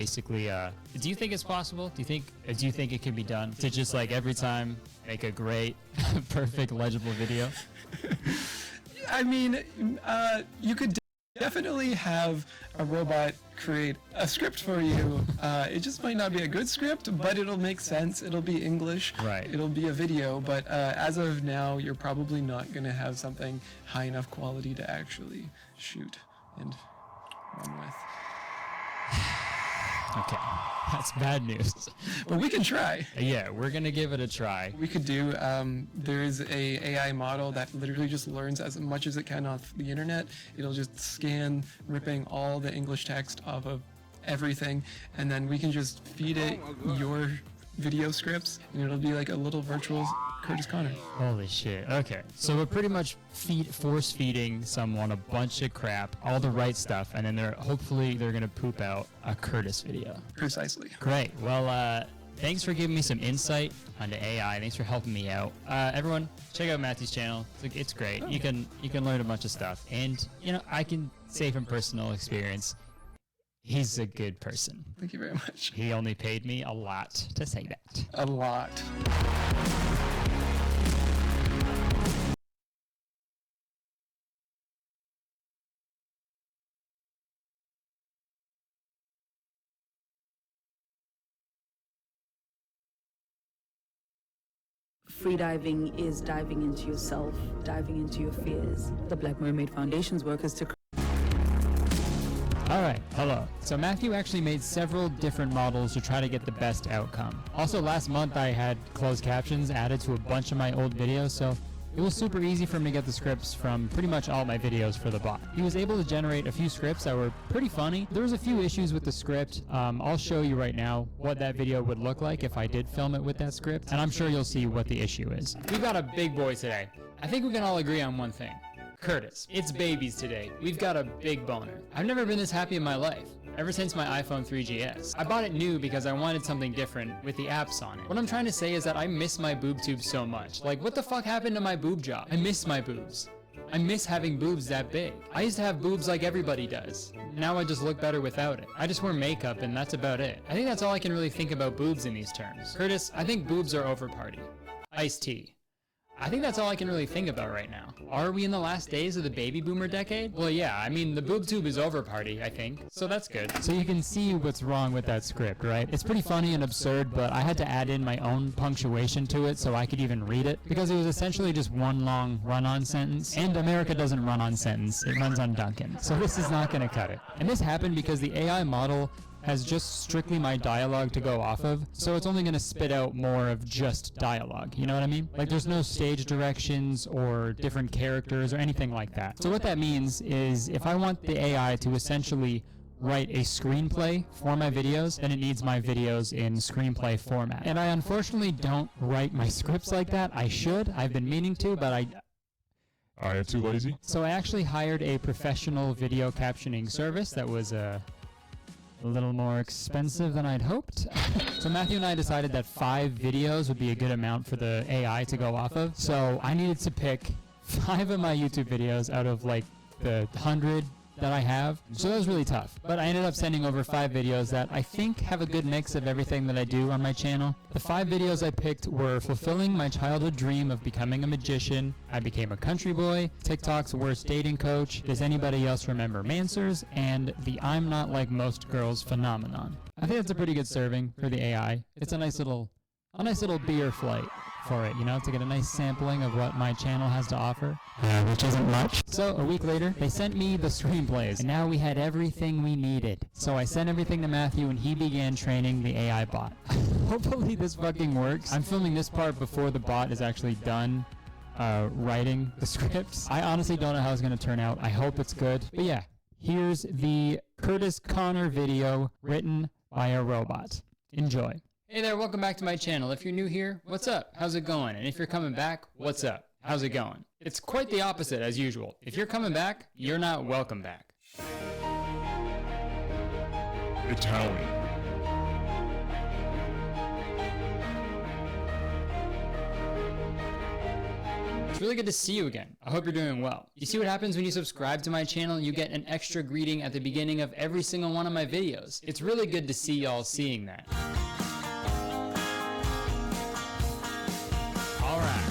basically, do you think it's possible? Do you think it can be done to just like every time make a great, perfect, legible video? I mean, you could definitely have a robot create a script for you. It just might not be a good script, but it'll make sense. It'll be English. Right. It'll be a video, but as of now, you're probably not going to have something high enough quality to actually shoot and run with. Okay, that's bad news. But we can try. Yeah, we're gonna give it a try. We could do, there's a AI model that literally just learns as much as it can off the internet. It'll just scan, ripping all the English text off of everything, and then we can just feed it your video scripts, and it'll be like a little virtual Curtis Connor. Holy shit. Okay, so we're pretty much force feeding someone a bunch of crap, all the right stuff, and then hopefully they're gonna poop out a Curtis video. Precisely. Great. Well, thanks for giving me some insight onto AI. Thanks for helping me out. Everyone, check out Matthew's channel. It's great. You can learn a bunch of stuff, and I can say from personal experience, he's a good person. Thank you very much. He only paid me a lot to say that. A lot. Freediving is diving into yourself, diving into your fears. The Black Mermaid Foundation's work is to... Alright, hello. So Matthew actually made several different models to try to get the best outcome. Also, last month I had closed captions added to a bunch of my old videos, so it was super easy for him to get the scripts from pretty much all my videos for the bot. He was able to generate a few scripts that were pretty funny. There was a few issues with the script. I'll show you right now what that video would look like if I did film it with that script, and I'm sure you'll see what the issue is. We've got a big boy today. I think we can all agree on one thing. Curtis, it's babies today. We've got a big boner. I've never been this happy in my life. Ever since my iPhone 3GS. I bought it new because I wanted something different with the apps on it. What I'm trying to say is that I miss my boob tube so much. Like, what the fuck happened to my boob job? I miss my boobs. I miss having boobs that big. I used to have boobs like everybody does. Now I just look better without it. I just wear makeup and that's about it. I think that's all I can really think about boobs in these terms. Curtis, I think boobs are over party. Iced tea. I think that's all I can really think about right now. Are we in the last days of the baby boomer decade? Well, yeah, I mean, the boob tube is over party, I think, so that's good. So you can see what's wrong with that script, right? It's pretty funny and absurd, but I had to add in my own punctuation to it so I could even read it, because it was essentially just one long run-on sentence, and America doesn't run on sentence, it runs on Duncan. So this is not gonna cut it. And this happened because the AI model has just strictly my dialogue to go off of, so it's only going to spit out more of just dialogue, you know what I mean? Like, there's no stage directions or different characters or anything like that. So what that means is if I want the AI to essentially write a screenplay for my videos, then it needs my videos in screenplay format. And I unfortunately don't write my scripts like that. I should. I've been meaning to, but I am too lazy. So I actually hired a professional video captioning service that was a little more expensive than I'd hoped. So Matthew and I decided that 5 videos would be a good amount for the AI to go off of. So I needed to pick 5 of my YouTube videos out of like the 100 that I have. So that was really tough. But I ended up sending over 5 videos that I think have a good mix of everything that I do on my channel. The 5 videos I picked were fulfilling my childhood dream of becoming a magician, I became a country boy, TikTok's worst dating coach, does anybody else remember Mansers, and the I'm not like most girls phenomenon. I think that's a pretty good serving for the AI. It's a nice little beer flight for it, you know, to get a nice sampling of what my channel has to offer, which isn't much. So a week later, they sent me the screenplays, and now we had everything we needed. So I sent everything to Matthew, and he began training the AI bot. Hopefully this fucking works. I'm filming this part before the bot is actually done writing the scripts. I honestly don't know how it's going to turn out. I hope it's good. But yeah, here's the Curtis Connor video written by a robot. Enjoy. Hey there, welcome back to my channel. If you're new here, what's up? How's it going? And if you're coming back, what's up? How's it going? It's quite the opposite as usual. If you're coming back, you're not welcome back. Italian. really good to see you again. I hope you're doing well. You see what happens when you subscribe to my channel? You get an extra greeting at the beginning of every single one of my videos. It's really good to see y'all seeing that. Alright.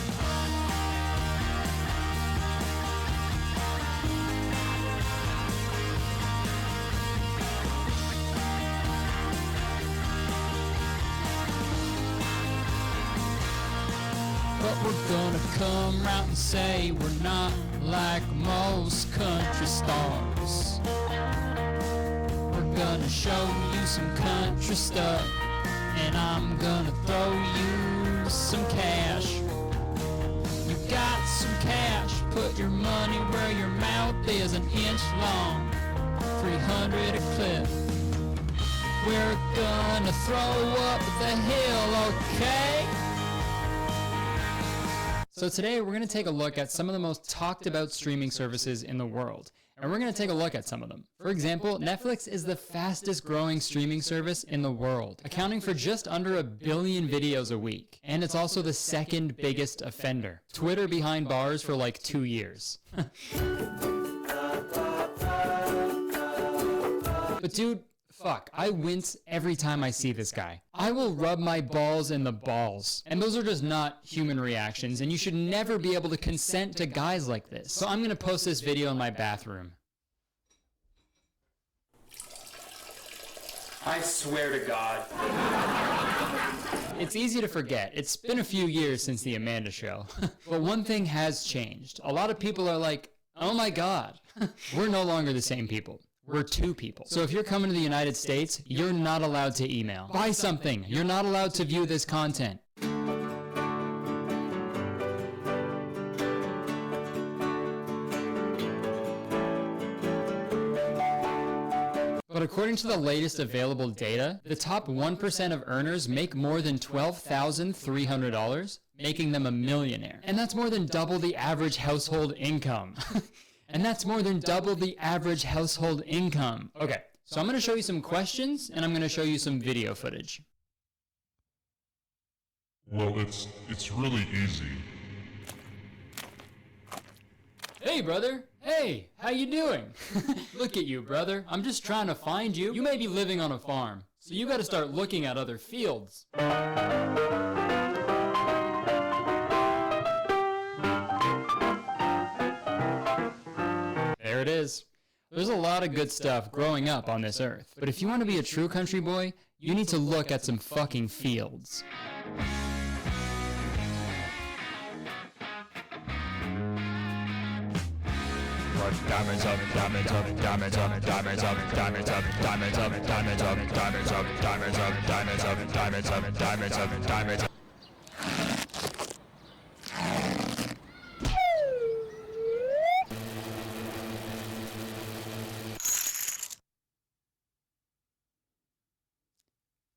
But we're gonna come out and say we're not like most country stars. We're gonna show you some country stuff, and I'm gonna throw you some cash. You got some cash, put your money where your mouth is, an inch long, 300 a clip. We're gonna throw up the hill, okay? So today we're going to take a look at some of the most talked about streaming services in the world. And we're going to take a look at some of them. For example, Netflix is the fastest growing streaming service in the world, accounting for just under 1 billion videos a week. And it's also the second biggest offender. Twitter behind bars for like 2 years. But dude, fuck, I wince every time I see this guy. I will rub my balls in the balls. And those are just not human reactions, and you should never be able to consent to guys like this. So I'm gonna post this video in my bathroom. I swear to God. It's easy to forget. It's been a few years since the Amanda Show. But one thing has changed. A lot of people are like, oh my God, we're no longer the same people. We're 2 people. So if you're coming to the United States, you're not allowed to email. Buy something. You're not allowed to view this content. But according to the latest available data, the top 1% of earners make more than $12,300, making them a millionaire. And that's more than double the average household income. And that's more than double the average household income. Okay, so I'm going to show you some questions, and I'm going to show you some video footage. Well, it's really easy. Hey, brother. Hey, how you doing? Look at you, brother. I'm just trying to find you. You may be living on a farm, so you got to start looking at other fields. There it is. There's a lot of good stuff growing up on this earth, but if you want to be a true country boy, you need to look at some fucking fields. Diamonds up, diamonds up, diamonds up, diamonds up, diamonds up, diamonds up, diamonds up, diamonds up, diamonds up, diamonds up, diamonds up, diamonds up, diamonds up.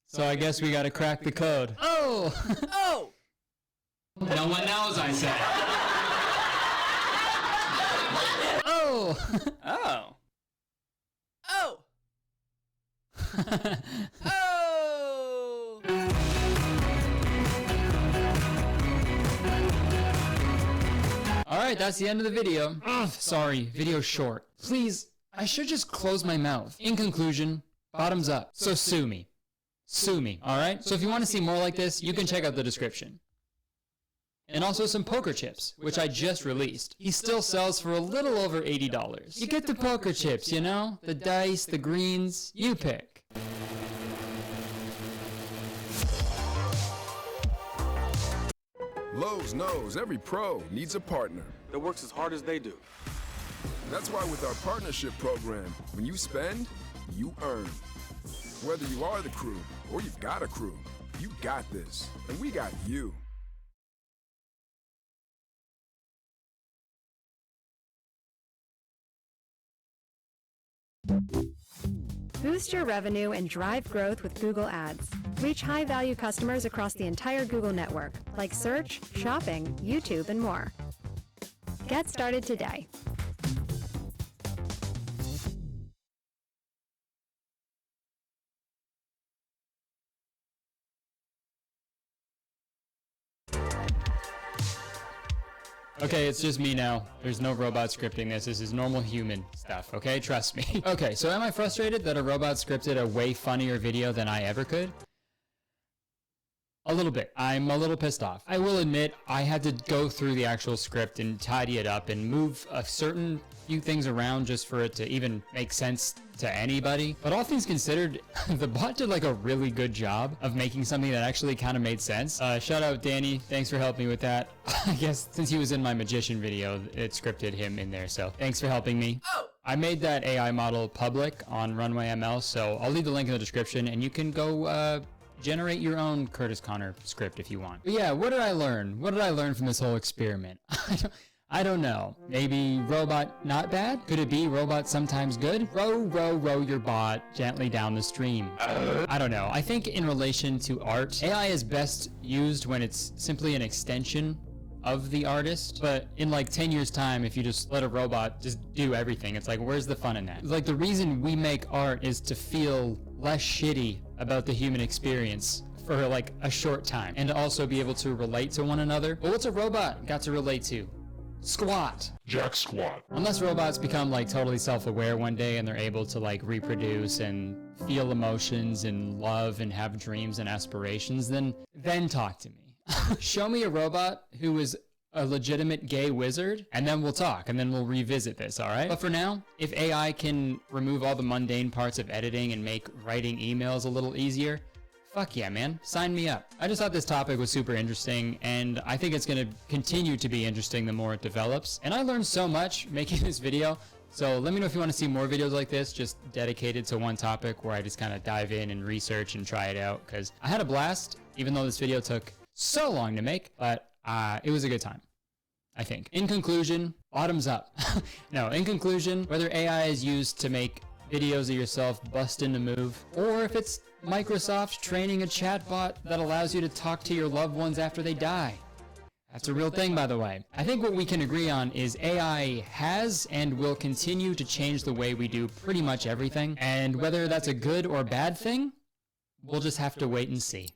So I guess we gotta crack the code. Oh! Oh! No one knows, I said. Oh! Oh! Oh! Oh! Alright, that's the end of the video. Ugh, sorry, video short. Please, I should just close my mouth. In conclusion, bottoms up. So sue me. Sue me, alright? So if you want to see more like this, you can check out the description. And also some poker chips, which I just released. He still sells for a little over $80. You get the poker chips, you know? The dice, the greens, you pick. Lowe's knows every pro needs a partner that works as hard as they do. That's why with our partnership program, when you spend, you earn. Whether you are the crew or you've got a crew, you got this, and we got you. Boost your revenue and drive growth with Google Ads. Reach high-value customers across the entire Google network, like search, shopping, YouTube, and more. Get started today. Okay, it's just me now. There's no robot scripting this. This is normal human stuff, okay? Trust me. Okay, so am I frustrated that a robot scripted a way funnier video than I ever could? A little bit. I'm a little pissed off. I will admit, I had to go through the actual script and tidy it up and move a certain few things around just for it to even make sense to anybody. But all things considered, the bot did like a really good job of making something that actually kind of made sense. Shout out Danny. Thanks for helping me with that. I guess since he was in my magician video, it scripted him in there. So thanks for helping me. I made that AI model public on Runway ML, so I'll leave the link in the description and you can go generate your own Curtis Connor script if you want. But yeah, what did I learn? What did I learn from this whole experiment? I don't know. Maybe robot not bad? Could it be robot sometimes good? Row your bot gently down the stream. I don't know. I think in relation to art, AI is best used when it's simply an extension of the artist. But in like 10 years time, if you just let a robot just do everything, it's like, where's the fun in that? Like the reason we make art is to feel less shitty about the human experience for like a short time and to also be able to relate to one another. But what's a robot got to relate to? Squat. Jack squat. Unless robots become like totally self-aware one day and they're able to like reproduce and feel emotions and love and have dreams and aspirations, then talk to me. Show me a robot who is a legitimate gay wizard, and then we'll talk, and then we'll revisit this, all right? But for now, if AI can remove all the mundane parts of editing and make writing emails a little easier, fuck yeah, man. Sign me up. I just thought this topic was super interesting, and I think it's going to continue to be interesting the more it develops. And I learned so much making this video, so let me know if you want to see more videos like this, just dedicated to one topic where I just kind of dive in and research and try it out, because I had a blast, even though this video took so long to make, but it was a good time, I think. In conclusion, bottoms up. No, in conclusion, whether AI is used to make videos of yourself busting a move, or if it's Microsoft training a chatbot that allows you to talk to your loved ones after they die. That's a real thing, by the way. I think what we can agree on is AI has and will continue to change the way we do pretty much everything, and whether that's a good or bad thing, we'll just have to wait and see.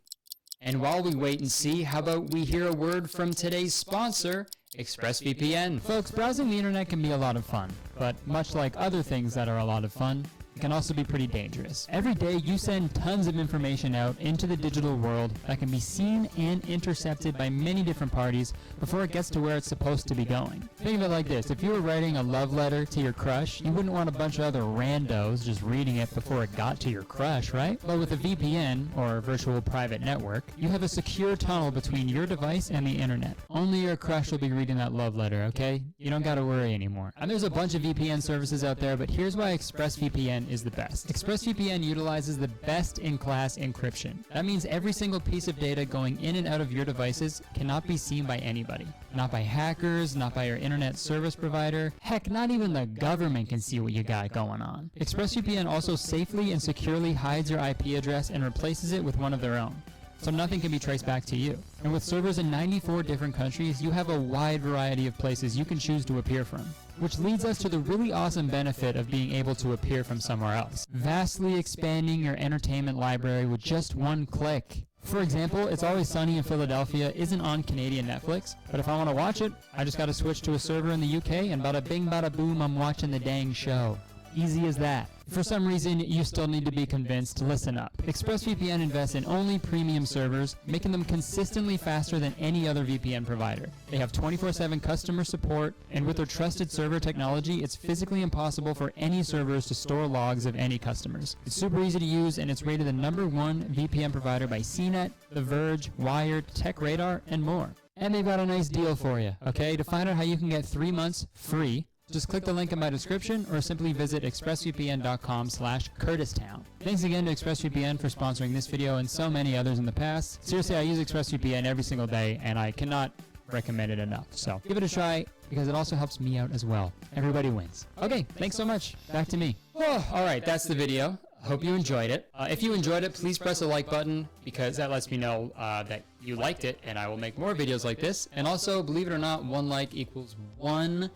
And while we wait and see, how about we hear a word from today's sponsor, ExpressVPN. Folks, browsing the internet can be a lot of fun, but much like other things that are a lot of fun, it can also be pretty dangerous. Every day you send tons of information out into the digital world that can be seen and intercepted by many different parties before it gets to where it's supposed to be going. Think of it like this: if you were writing a love letter to your crush, you wouldn't want a bunch of other randos just reading it before it got to your crush, right? But with a VPN, or virtual private network, you have a secure tunnel between your device and the internet. Only your crush will be reading that love letter, okay? You don't gotta worry anymore. And there's a bunch of VPN services out there, but here's why ExpressVPN is the best. ExpressVPN utilizes the best-in-class encryption. That means every single piece of data going in and out of your devices cannot be seen by anybody. Not by hackers, not by your internet service provider. Heck, not even the government can see what you got going on. ExpressVPN also safely and securely hides your IP address and replaces it with one of their own, so nothing can be traced back to you. And with servers in 94 different countries, you have a wide variety of places you can choose to appear from, which leads us to the really awesome benefit of being able to appear from somewhere else, vastly expanding your entertainment library with just one click. For example, It's Always Sunny in Philadelphia isn't on Canadian Netflix, but if I want to watch it, I just gotta switch to a server in the UK and bada bing bada boom, I'm watching the dang show. Easy as that. If for some reason you still need to be convinced, listen up. ExpressVPN invests in only premium servers, making them consistently faster than any other VPN provider. They have 24/7 customer support, and with their trusted server technology, it's physically impossible for any servers to store logs of any customers. It's super easy to use, and it's rated the #1 VPN provider by CNET, The Verge, Wired, TechRadar, and more. And they've got a nice deal for you, okay? To find out how you can get 3 months free, just click the link in my description or simply visit expressvpn.com/CurtisTown. Thanks again to ExpressVPN for sponsoring this video and so many others in the past. Seriously, I use ExpressVPN every single day and I cannot recommend it enough. So give it a try because it also helps me out as well. Everybody wins. Okay, thanks so much. Back to me. Oh, all right, that's the video. Hope you enjoyed it. If you enjoyed it, please press the like button because that lets me know that you liked it and I will make more videos like this. And also, believe it or not, 1 like equals 1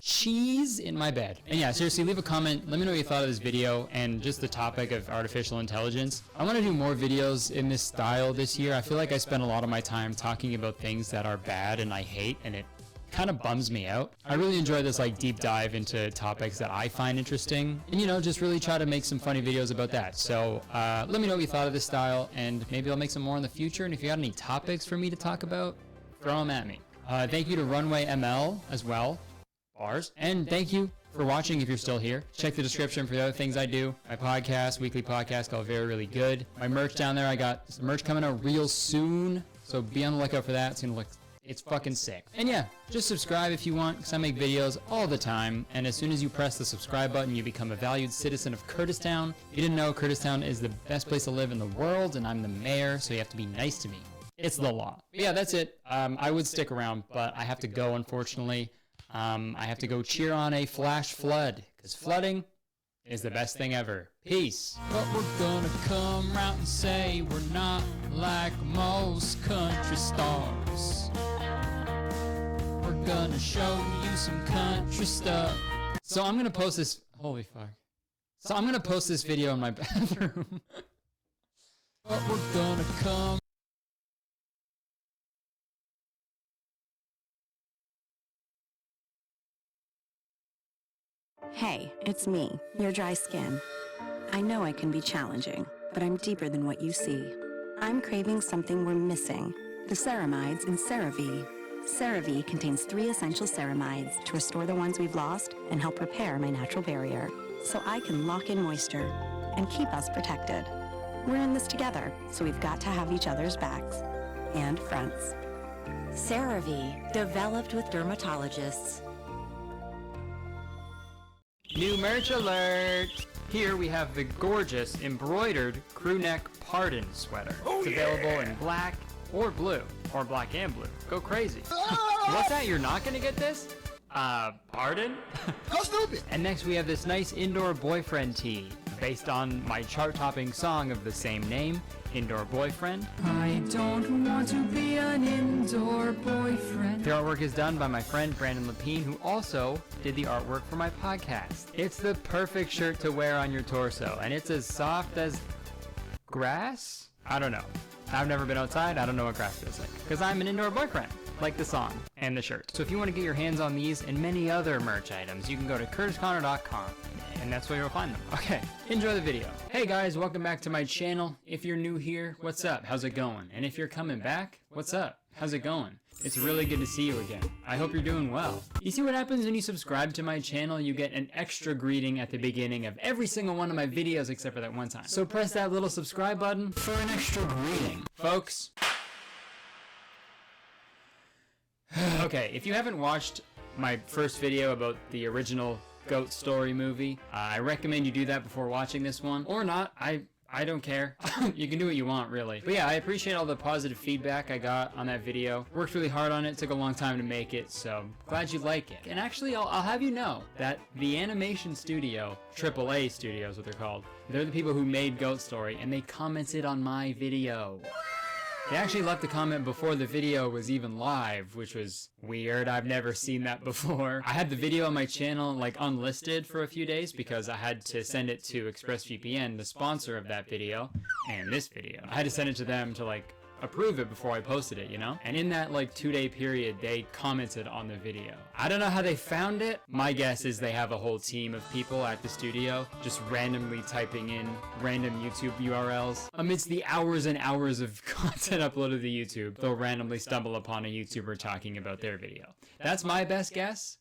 cheese in my bed. And yeah, seriously, leave a comment. Let me know what you thought of this video and just the topic of artificial intelligence. I want to do more videos in this style this year. I feel like I spend a lot of my time talking about things that are bad and I hate, and it kind of bums me out. I really enjoy this like deep dive into topics that I find interesting, and you know, just really try to make some funny videos about that. So let me know what you thought of this style, and maybe I'll make some more in the future. And if you got any topics for me to talk about, throw them at me. Thank you to Runway ML as well, bars, and thank you for watching if you're still here. Check the description for the other things I do. My podcast, weekly podcast called Very Really Good. My merch down there, I got some merch coming out real soon, so be on the lookout for that. It's fucking sick. And yeah, just subscribe if you want, because I make videos all the time, and as soon as you press the subscribe button, you become a valued citizen of Kurtistown. If you didn't know, Kurtistown is the best place to live in the world, and I'm the mayor, so you have to be nice to me. It's the law. But yeah, that's it. I would stick around, but I have to go, unfortunately. I have to go cheer on a flash flood, because flooding is the best thing ever. Peace. But we're gonna come round and say we're not like most country stars. We're gonna show you some country stuff. So I'm gonna post this. Holy fuck. So I'm gonna post this video in my bathroom. But we're gonna come. Hey, it's me, your dry skin. I know I can be challenging, but I'm deeper than what you see. I'm craving something we're missing, the ceramides in CeraVe. CeraVe contains 3 essential ceramides to restore the ones we've lost and help repair my natural barrier, so I can lock in moisture and keep us protected. We're in this together, so we've got to have each other's backs and fronts. CeraVe, developed with dermatologists. New merch alert! Here we have the gorgeous embroidered crew neck pardon sweater. It's available in black or blue, or black and blue. Go crazy. What's that? You're not gonna get this? Pardon? How stupid! And next we have this nice indoor boyfriend tee, based on my chart-topping song of the same name, Indoor Boyfriend. I don't want to be an indoor boyfriend. The artwork is done by my friend Brandon Lapine, who also did the artwork for my podcast. It's the perfect shirt to wear on your torso, and it's as soft as grass? I don't know. I've never been outside. I don't know what grass feels like, because I'm an indoor boyfriend, like the song and the shirt. So if you want to get your hands on these and many other merch items, you can go to curtisconnor.com. And that's where you'll find them. Okay, enjoy the video. Hey guys, welcome back to my channel. If you're new here, what's up? How's it going? And if you're coming back, what's up? How's it going? It's really good to see you again. I hope you're doing well. You see what happens when you subscribe to my channel? You get an extra greeting at the beginning of every single one of my videos except for that one time. So press that little subscribe button for an extra greeting. Folks. Okay, if you haven't watched my first video about the original Goat Story movie, I recommend you do that before watching this one, or not. I don't care. You can do what you want, really. But yeah, I appreciate all the positive feedback I got on that video. Worked really hard on it, took a long time to make it, so glad you like it. And actually, I'll have you know that the animation studio, AAA Studio is what they're called, they're the people who made Goat Story, and they commented on my video. They actually left a comment before the video was even live, which was weird. I've never seen that before. I had the video on my channel like unlisted for a few days because I had to send it to ExpressVPN, the sponsor of that video, and this video. I had to send it to them to like approve it before I posted it, you know? And in that like 2-day period, they commented on the video. I don't know how they found it. My guess is they have a whole team of people at the studio just randomly typing in random YouTube URLs. Amidst the hours and hours of content uploaded to YouTube, they'll randomly stumble upon a YouTuber talking about their video. That's my best guess,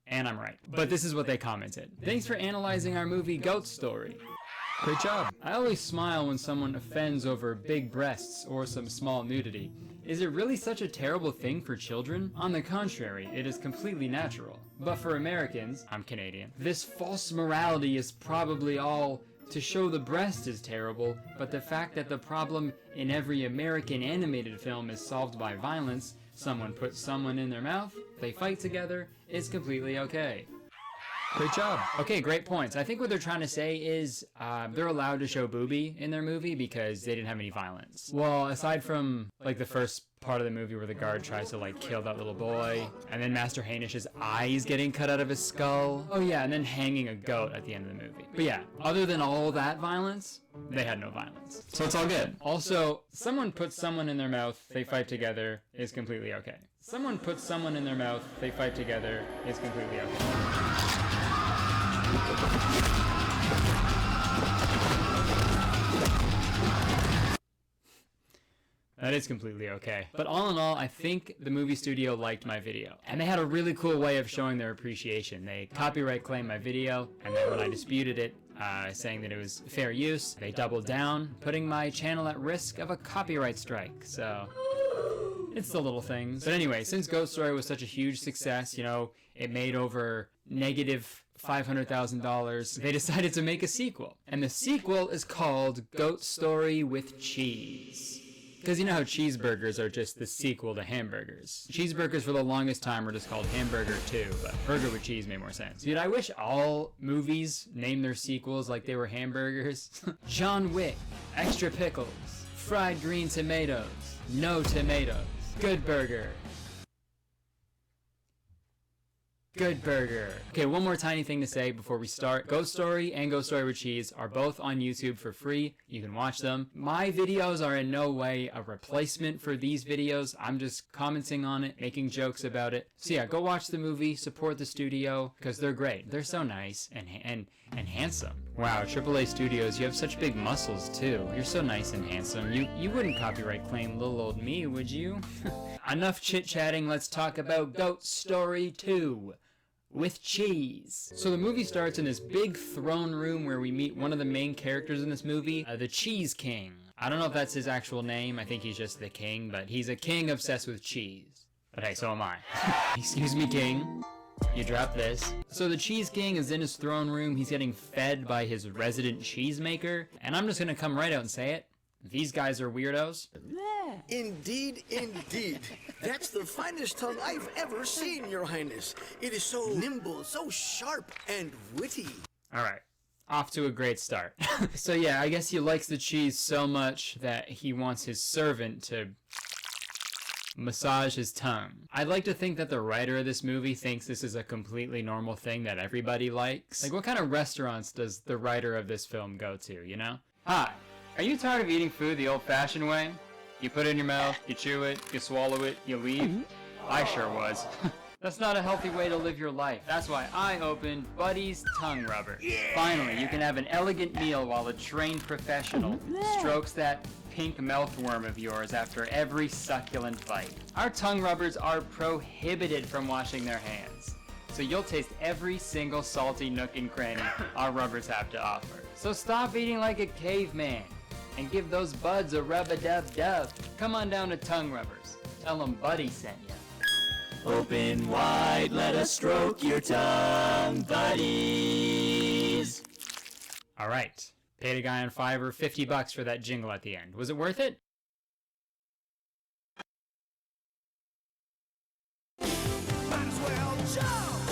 and I'm right. But this is what they commented. Thanks for analyzing our movie Goat Story. Great job. I always smile when someone offends over big breasts or some small nudity. Is it really such a terrible thing for children? On the contrary, it is completely natural. But for Americans, I'm Canadian, this false morality is probably all to show the breast is terrible, but the fact that the problem in every American animated film is solved by violence, someone puts someone in their mouth, they fight together, is completely okay. Great job. Okay, great points. I think what they're trying to say is they're allowed to show boobie in their movie because they didn't have any violence. Well, aside from like the first part of the movie where the guard tries to like kill that little boy, and then Master Hanish's eyes getting cut out of his skull. Oh yeah, and then hanging a goat at the end of the movie. But yeah, other than all that violence, they had no violence. So it's all good. Also, someone puts someone in their mouth, they fight together, is completely okay. Someone puts someone in their mouth, they fight together, is completely okay. That is completely okay. But all in all, I think the movie studio liked my video. And they had a really cool way of showing their appreciation. They copyright claimed my video, and then when I disputed it, saying that it was fair use, they doubled down, putting my channel at risk of a copyright strike. So it's the little things. But anyway, since Ghost Story was such a huge success, you know, it made over negative $500,000, they decided to make a sequel. And the sequel is called Goat Story with Cheese. Because you know how cheeseburgers are just the sequel to hamburgers. Cheeseburgers for the longest time were just called Hamburger 2, but Burger with Cheese made more sense. Dude, I wish all movies named their sequels like they were hamburgers. John Wick, extra pickles, fried green tomatoes, no tomatoes, Good Burger. Good Burger. Okay, one more tiny thing to say before we start. Ghost Story and Ghost Story with Cheese are both on YouTube for free. You can watch them. My videos are in no way a replacement for these videos. I'm just commenting on it, making jokes about it. So yeah, go watch the movie, support the studio, because they're great. They're so nice and handsome. Wow, AAA Studios, you have such big muscles too. You're so nice and handsome. You wouldn't copyright claim little old me, would you? Enough chit-chatting, let's talk about Goat Story 2. With cheese. So the movie starts in this big throne room where we meet one of the main characters in this movie, the Cheese King. I don't know if that's his actual name. I think he's just the king, but he's a king obsessed with cheese. But hey, so am I. Excuse me, king. You dropped this. So the Cheese King is in his throne room. He's getting fed by his resident cheesemaker. And I'm just gonna come right out and say it. These guys are weirdos. Indeed, indeed. That's the finest tongue I've ever seen, Your Highness. It is so nimble, so sharp, and witty. All right. Off to a great start. So yeah, I guess he likes the cheese so much that he wants his servant to massage his tongue. I'd like to think that the writer of this movie thinks this is a completely normal thing that everybody likes. Like, what kind of restaurants does the writer of this film go to, you know? Hi, are you tired of eating food the old-fashioned way? You put it in your mouth, you chew it, you swallow it, you leave? I sure was. That's not a healthy way to live your life. That's why I opened Buddy's Tongue Rubber. Finally, you can have an elegant meal while a trained professional strokes that pink mouthworm of yours after every succulent bite. Our tongue rubbers are prohibited from washing their hands, so you'll taste every single salty nook and cranny our rubbers have to offer. So stop eating like a caveman and give those buds a rub-a-dub-dub. Come on down to Tongue Rubbers. Tell them Buddy sent you. Open wide, let us stroke your tongue, buddies. All right. Paid a guy on Fiverr $50 for that jingle at the end. Was it worth it? Might as well jump.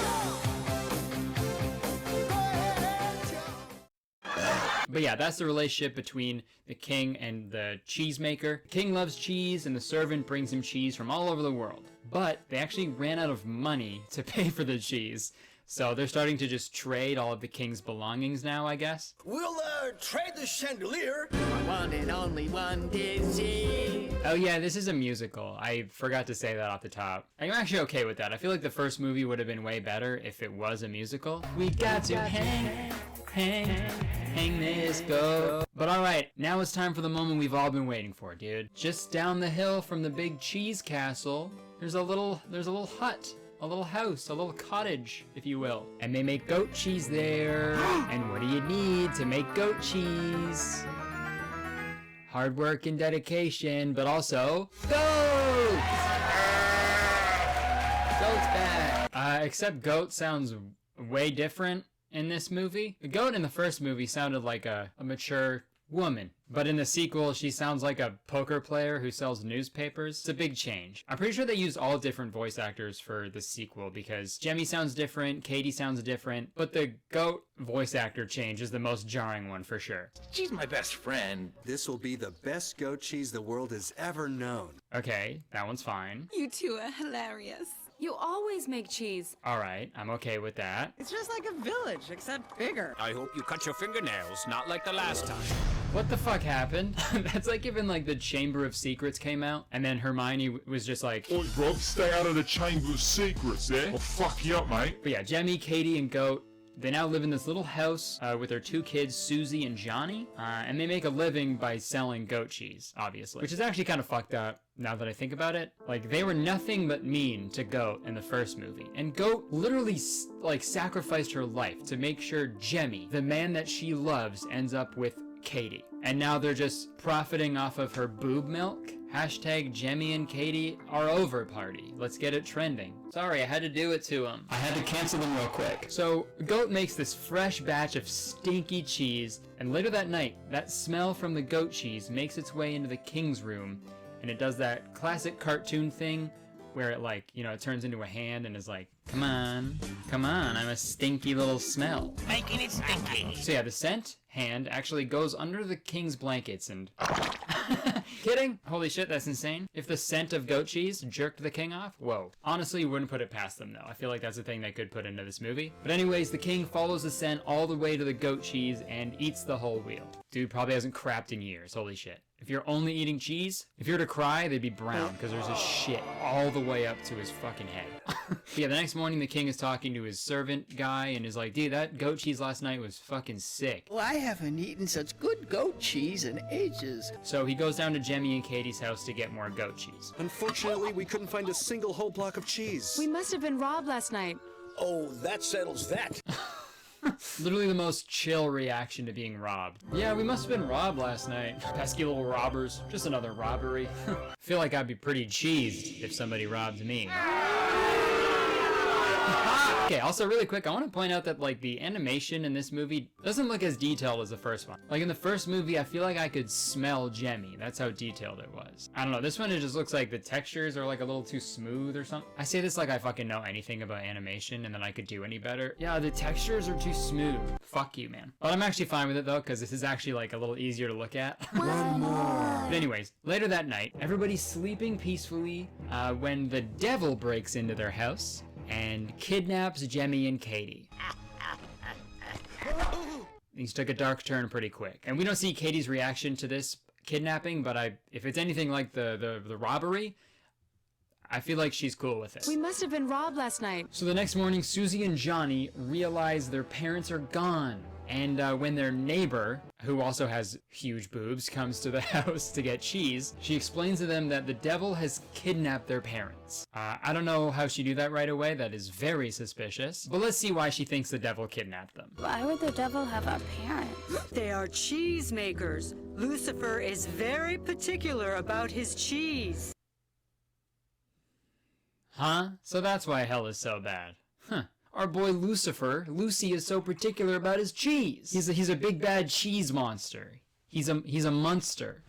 Go ahead, jump. But yeah, that's the relationship between the king and the cheesemaker. The king loves cheese, and the servant brings him cheese from all over the world. But they actually ran out of money to pay for the cheese. So they're starting to just trade all of the king's belongings now, I guess. We'll, trade the chandelier. One and only one dizzy. Oh yeah, this is a musical. I forgot to say that off the top. I'm actually okay with that. I feel like the first movie would have been way better if it was a musical. We got to hang this goat. But alright, now it's time for the moment we've all been waiting for, dude. Just down the hill from the big cheese castle, there's a little hut. A little house, a little cottage, if you will. And they make goat cheese there. And what do you need to make goat cheese? Hard work and dedication, but also goats! Goat's back. Except goat sounds way different in this movie. The goat in the first movie sounded like a mature woman. But in the sequel, she sounds like a poker player who sells newspapers. It's a big change. I'm pretty sure they used all different voice actors for the sequel because Jemmy sounds different, Katie sounds different, but the goat voice actor change is the most jarring one for sure. She's my best friend. This will be the best goat cheese the world has ever known. Okay, that one's fine. You two are hilarious. You always make cheese. Alright, I'm okay with that. It's just like a village, except bigger. I hope you cut your fingernails, not like the last time. What the fuck happened? That's like if like the Chamber of Secrets came out, and then Hermione was just like, Oi, bro, stay out of the Chamber of Secrets, eh? I'll fuck you up, mate. But yeah, Jemmy, Katie, and Goat, they now live in this little house with their two kids, Susie and Johnny, and they make a living by selling goat cheese, obviously. Which is actually kind of fucked up, now that I think about it. Like, they were nothing but mean to Goat in the first movie. And Goat literally, like, sacrificed her life to make sure Jemmy, the man that she loves, ends up with Katie. And now they're just profiting off of her boob milk. Hashtag Jemmy and Katie are over party. Let's get it trending. Sorry, I had to do it to them. I had to cancel them real quick. So, Goat makes this fresh batch of stinky cheese, and later that night, that smell from the goat cheese makes its way into the king's room, and it does that classic cartoon thing where it, like, you know, it turns into a hand and is like, come on, I'm a stinky little smell. Making it stinky. So yeah, the scent hand actually goes under the king's blankets and... Kidding? Holy shit, that's insane. If the scent of goat cheese jerked the king off, whoa. Honestly, wouldn't put it past them though. I feel like that's a thing they could put into this movie. But anyways, the king follows the scent all the way to the goat cheese and eats the whole wheel. Dude probably hasn't crapped in years, holy shit. If you're only eating cheese, if you were to cry, they'd be brown because there's a shit all the way up to his fucking head. Yeah, the next morning the king is talking to his servant guy and is like, dude, that goat cheese last night was fucking sick. Well, I haven't eaten such good goat cheese in ages. So he goes down to Jemmy and Katie's house to get more goat cheese. Unfortunately, we couldn't find a single whole block of cheese. We must have been robbed last night. Oh, that settles that. Literally the most chill reaction to being robbed. Yeah, we must have been robbed last night. Pesky little robbers. Just another robbery. Feel like I'd be pretty cheesed if somebody robbed me. Okay, also really quick, I want to point out that like the animation in this movie doesn't look as detailed as the first one. Like in the first movie, I feel like I could smell Jemmy. That's how detailed it was. I don't know, this one it just looks like the textures are like a little too smooth or something. I say this like I fucking know anything about animation and that I could do any better. Yeah, the textures are too smooth. Fuck you, man. But I'm actually fine with it though, because this is actually like a little easier to look at. One more. But anyways, later that night, everybody's sleeping peacefully when the devil breaks into their house and kidnaps Jemmy and Katie. Things took a dark turn pretty quick. And we don't see Katie's reaction to this kidnapping, but if it's anything like the robbery, I feel like she's cool with it. We must have been robbed last night. So the next morning, Susie and Johnny realize their parents are gone. And when their neighbor, who also has huge boobs, comes to the house to get cheese, she explains to them that the devil has kidnapped their parents. I don't know how she knew that right away. That is very suspicious. But let's see why she thinks the devil kidnapped them. Why would the devil have our parents? They are cheese makers. Lucifer is very particular about his cheese. Huh? So that's why hell is so bad. Huh. Our boy Lucifer, Lucy, is so particular about his cheese. He's a big bad cheese monster. He's a monster.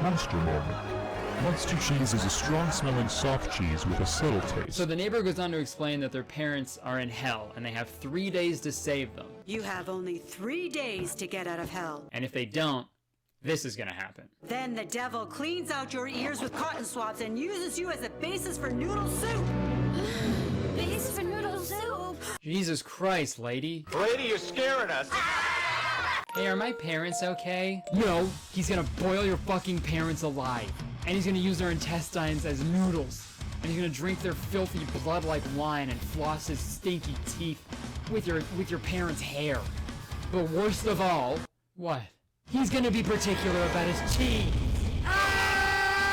Monster moment. Monster cheese is a strong-smelling soft cheese with a subtle taste. So the neighbor goes on to explain that their parents are in hell and they have 3 days to save them. You have only 3 days to get out of hell. And if they don't, this is gonna happen. Then the devil cleans out your ears with cotton swabs and uses you as a basis for noodle soup. Basis for noodle soup? Jesus Christ, lady. Lady, you're scaring us. Hey, are my parents okay? No, he's gonna boil your fucking parents alive. And he's gonna use their intestines as noodles. And he's gonna drink their filthy blood like wine and floss his stinky teeth with your parents' hair. But worst of all, what? He's gonna be particular about his cheese.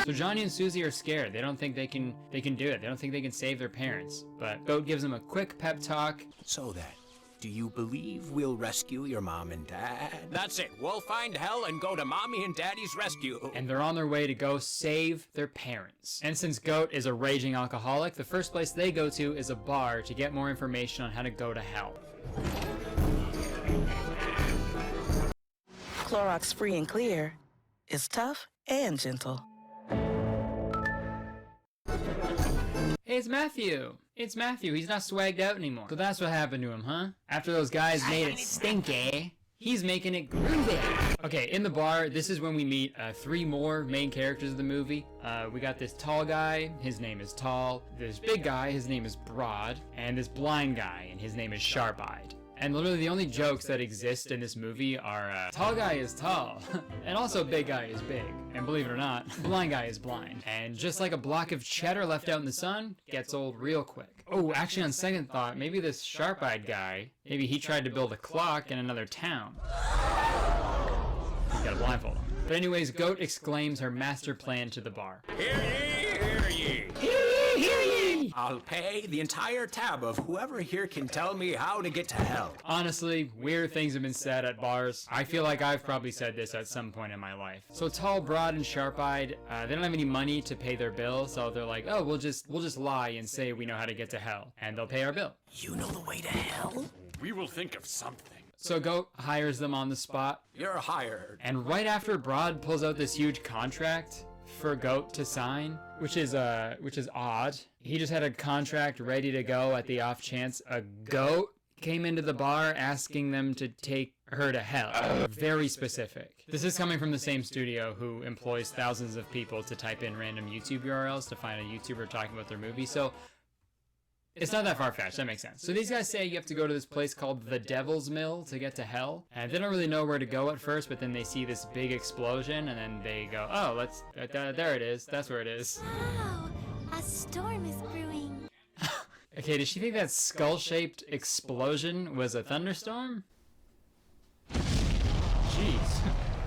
So Johnny and Susie are scared. They don't think they can do it. They don't think they can save their parents. But Goat gives them a quick pep talk. So then, do you believe we'll rescue your mom and dad? That's it. We'll find hell and go to mommy and daddy's rescue. And they're on their way to go save their parents. And since Goat is a raging alcoholic, the first place they go to is a bar to get more information on how to go to hell. Clorox Free and Clear is tough and gentle. Hey, it's Matthew. It's Matthew. He's not swagged out anymore. So that's what happened to him, huh? After those guys made it stinky, he's making it groovy. Okay, in the bar, this is when we meet 3 more main characters of the movie. We got this tall guy, his name is Tall. This big guy, his name is Broad. And this blind guy, and his name is Sharp-Eyed. And literally the only jokes that exist in this movie are, tall guy is tall, and also big guy is big. And believe it or not, blind guy is blind. And just like a block of cheddar left out in the sun, gets old real quick. Oh, actually on second thought, maybe this sharp-eyed guy, maybe he tried to build a clock in another town. He's got a blindfold on. But anyways, Goat exclaims her master plan to the bar. Hear ye, hear ye. Hear ye, hear ye. I'll pay the entire tab of whoever here can tell me how to get to hell. Honestly, weird things have been said at bars. I feel like I've probably said this at some point in my life. So Tall, Broad, and Sharp-Eyed, they don't have any money to pay their bill, so they're like, oh, we'll just lie and say we know how to get to hell, and they'll pay our bill. You know the way to hell? We will think of something. So Goat hires them on the spot. You're hired. And right after Broad pulls out this huge contract for Goat to sign, which is odd. He just had a contract ready to go at the off chance a goat came into the bar asking them to take her to hell. Very specific. This is coming from the same studio who employs thousands of people to type in random YouTube URLs to find a YouTuber talking about their movie. So it's not that far-fetched, that makes sense. So these guys say you have to go to this place called the Devil's Mill to get to hell. And they don't really know where to go at first, but then they see this big explosion, and then they go, oh, there it is. That's where it is. Wow, a storm is brewing. Okay, did she think that skull-shaped explosion was a thunderstorm? Jeez.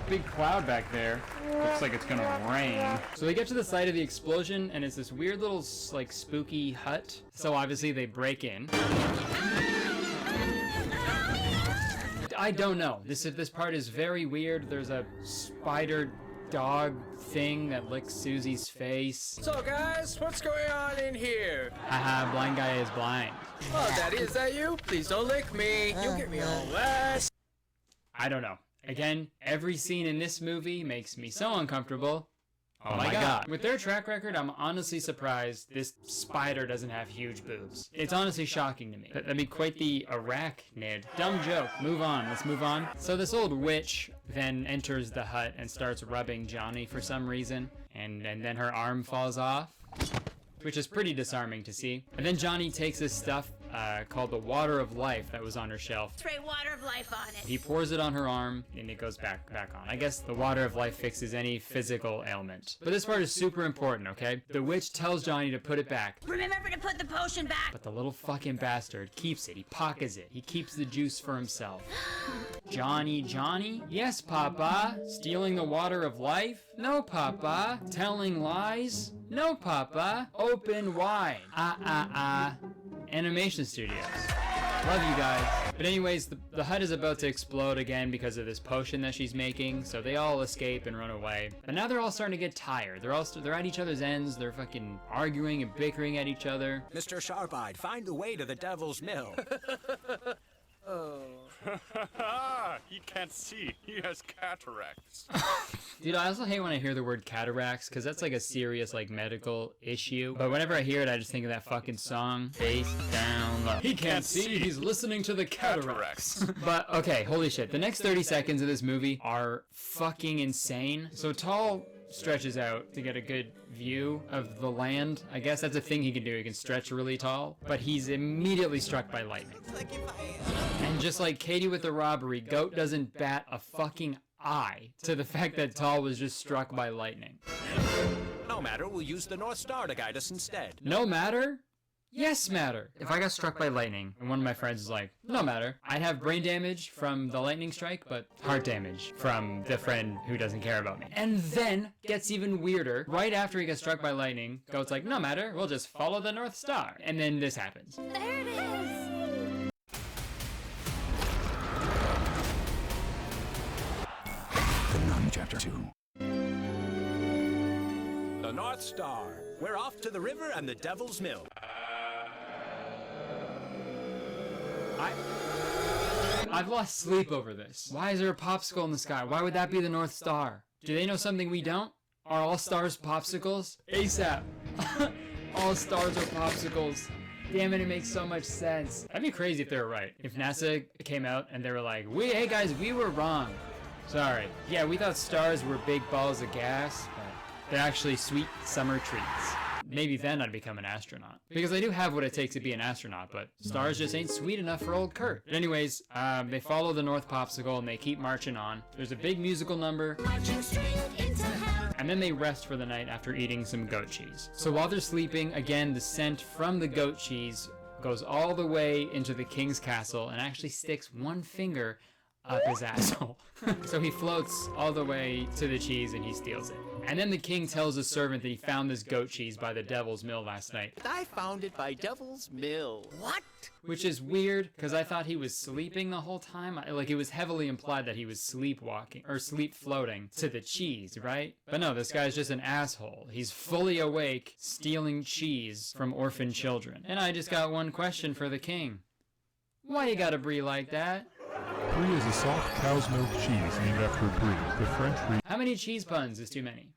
Big cloud back there. Looks like it's gonna rain. So they get to the site of the explosion, and it's this weird little, like, spooky hut. So obviously they break in. I don't know. This part is very weird. There's a spider dog thing that licks Susie's face. So guys, what's going on in here? Haha, blind guy is blind. Oh, Daddy, is that you? Please don't lick me. You'll get me all wet. I don't know. Again, every scene in this movie makes me so uncomfortable. Oh my god. With their track record, I'm honestly surprised this spider doesn't have huge boobs. It's honestly shocking to me. That'd be quite the arachnid. Dumb joke. Move on. Let's move on. So this old witch then enters the hut and starts rubbing Johnny for some reason. And then her arm falls off, which is pretty disarming to see. And then Johnny takes this stuff called the Water of Life that was on her shelf. Spray Water of Life on it. He pours it on her arm, and it goes back on. I guess the Water of Life fixes any physical ailment. But this part is super important, okay? The witch tells Johnny to put it back. Remember to put the potion back. But the little fucking bastard keeps it. He pockets it. He keeps the juice for himself. Johnny? Yes, Papa. Stealing the Water of Life? No, Papa. Telling lies? No, Papa. Open wide. Animation Studios. Love you guys. But anyways, the hut is about to explode again because of this potion that she's making, so they all escape and run away. But now they're all starting to get tired. They're at each other's ends. They're fucking arguing and bickering at each other. Mr. Sharp-Eyed, find the way to the Devil's Mill. Oh. He can't see. He has cataracts. Dude, I also hate when I hear the word cataracts, because that's like a serious, like, medical issue. But whenever I hear it, I just think of that fucking song. Face down low. He can't see. He's listening to the cataracts. But, okay, holy shit. The next 30 seconds of this movie are fucking insane. So Tall stretches out to get a good view of the land. I guess that's a thing he can do. He can stretch really tall. But he's immediately struck by lightning. And just like Katie with the robbery, Goat doesn't bat a fucking eye to the fact that Tall was just struck by lightning. No matter, we'll use the North Star to guide us instead. No matter? Yes, matter. If I got struck by lightning and one of my friends is like, no matter, I'd have brain damage from the lightning strike, but heart damage from the friend who doesn't care about me. And then gets even weirder. Right after he gets struck by lightning, Goat's like, no matter, we'll just follow the North Star. And then this happens. There it is. The Nun, Chapter 2. The North Star. We're off to the river and the Devil's I've lost sleep over this. Why is there a popsicle in the sky? Why would that be the North Star? Do they know something we don't? Are all stars popsicles? ASAP. All stars are popsicles. Damn it, it makes so much sense. That'd be crazy if they were right. If NASA came out and they were like, hey guys, we were wrong. Sorry. Yeah, we thought stars were big balls of gas, but they're actually sweet summer treats. Maybe then I'd become an astronaut. Because I do have what it takes to be an astronaut, but stars just ain't sweet enough for old Kurt. But anyways, they follow the North Popsicle and they keep marching on. There's a big musical number. And then they rest for the night after eating some goat cheese. So while they're sleeping, again, the scent from the goat cheese goes all the way into the king's castle and actually sticks one finger up his asshole. So he floats all the way to the cheese and he steals it. And then the king tells his servant that he found this goat cheese by the Devil's Mill last night. I found it by Devil's Mill. What? Which is weird, because I thought he was sleeping the whole time. Like, it was heavily implied that he was sleepwalking, or sleep floating to the cheese, right? But no, this guy's just an asshole. He's fully awake, stealing cheese from orphan children. And I just got one question for the king. Why you gotta brie like that? Brie is a soft cow's milk cheese named after Brie, the French How many cheese puns is too many?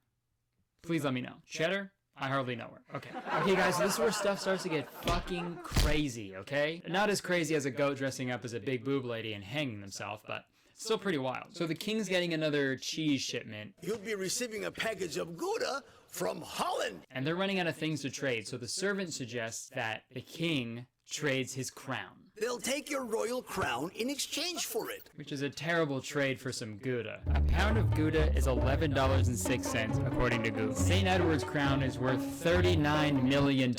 Please let me know. Cheddar? I hardly know her. Okay. Okay, guys, so this is where stuff starts to get fucking crazy, okay? Not as crazy as a goat dressing up as a big boob lady and hanging themselves, but still pretty wild. So the king's getting another cheese shipment. You'll be receiving a package of Gouda from Holland. And they're running out of things to trade, so the servant suggests that the king trades his crown. They'll take your royal crown in exchange for it. Which is a terrible trade for some Gouda. A pound of Gouda is $11.06 according to Google. St. Edward's crown is worth $39 million.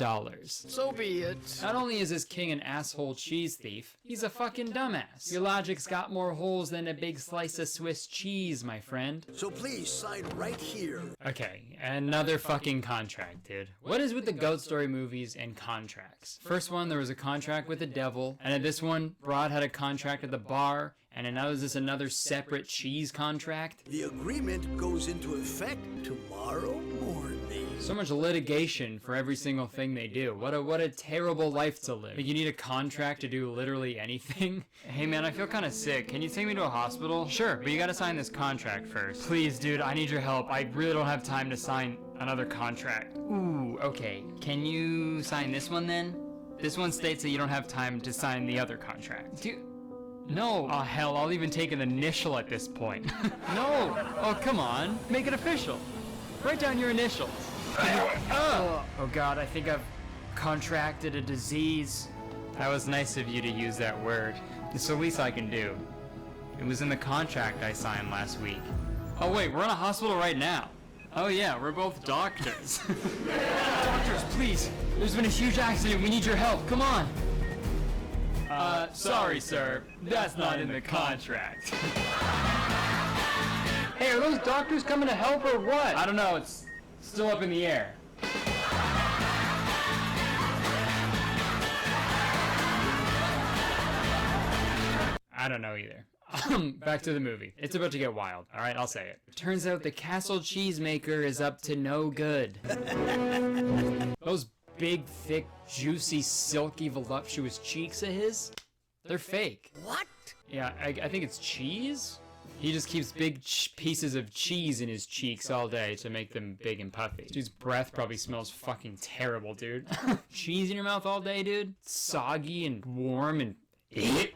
So be it. Not only is this king an asshole cheese thief, he's a fucking dumbass. Your logic's got more holes than a big slice of Swiss cheese, my friend. So please sign right here. Okay, another fucking contract, dude. What is with the Goat Story movies and contracts? First one, there was a contract with the devil. And in this one, Broad had a contract at the bar, and now is this another separate cheese contract? The agreement goes into effect tomorrow morning. So much litigation for every single thing they do. What a terrible life to live. You need a contract to do literally anything? Hey man, I feel kind of sick. Can you take me to a hospital? Sure, but you gotta sign this contract first. Please, dude, I need your help. I really don't have time to sign another contract. Ooh, okay. Can you sign this one then? This one states that you don't have time to sign the other contract. No. Oh, hell, I'll even take an initial at this point. No. Oh, come on. Make it official. Write down your initials. Oh, God, I think I've contracted a disease. That was nice of you to use that word. It's the least I can do. It was in the contract I signed last week. Oh, wait, we're in a hospital right now. Oh yeah, we're both doctors. Doctors, please. There's been a huge accident. We need your help. Come on. Sorry, sir. That's not in the contract. Hey, are those doctors coming to help or what? I don't know. It's still up in the air. I don't know either. Back to the movie. It's about to get wild. All right, I'll say it. Turns out the castle cheesemaker is up to no good. Those big, thick, juicy, silky, voluptuous cheeks of his, they're fake. What? Yeah, I think it's cheese? He just keeps big pieces of cheese in his cheeks all day to make them big and puffy. Dude's breath probably smells fucking terrible, dude. Cheese in your mouth all day, dude? Soggy and warm and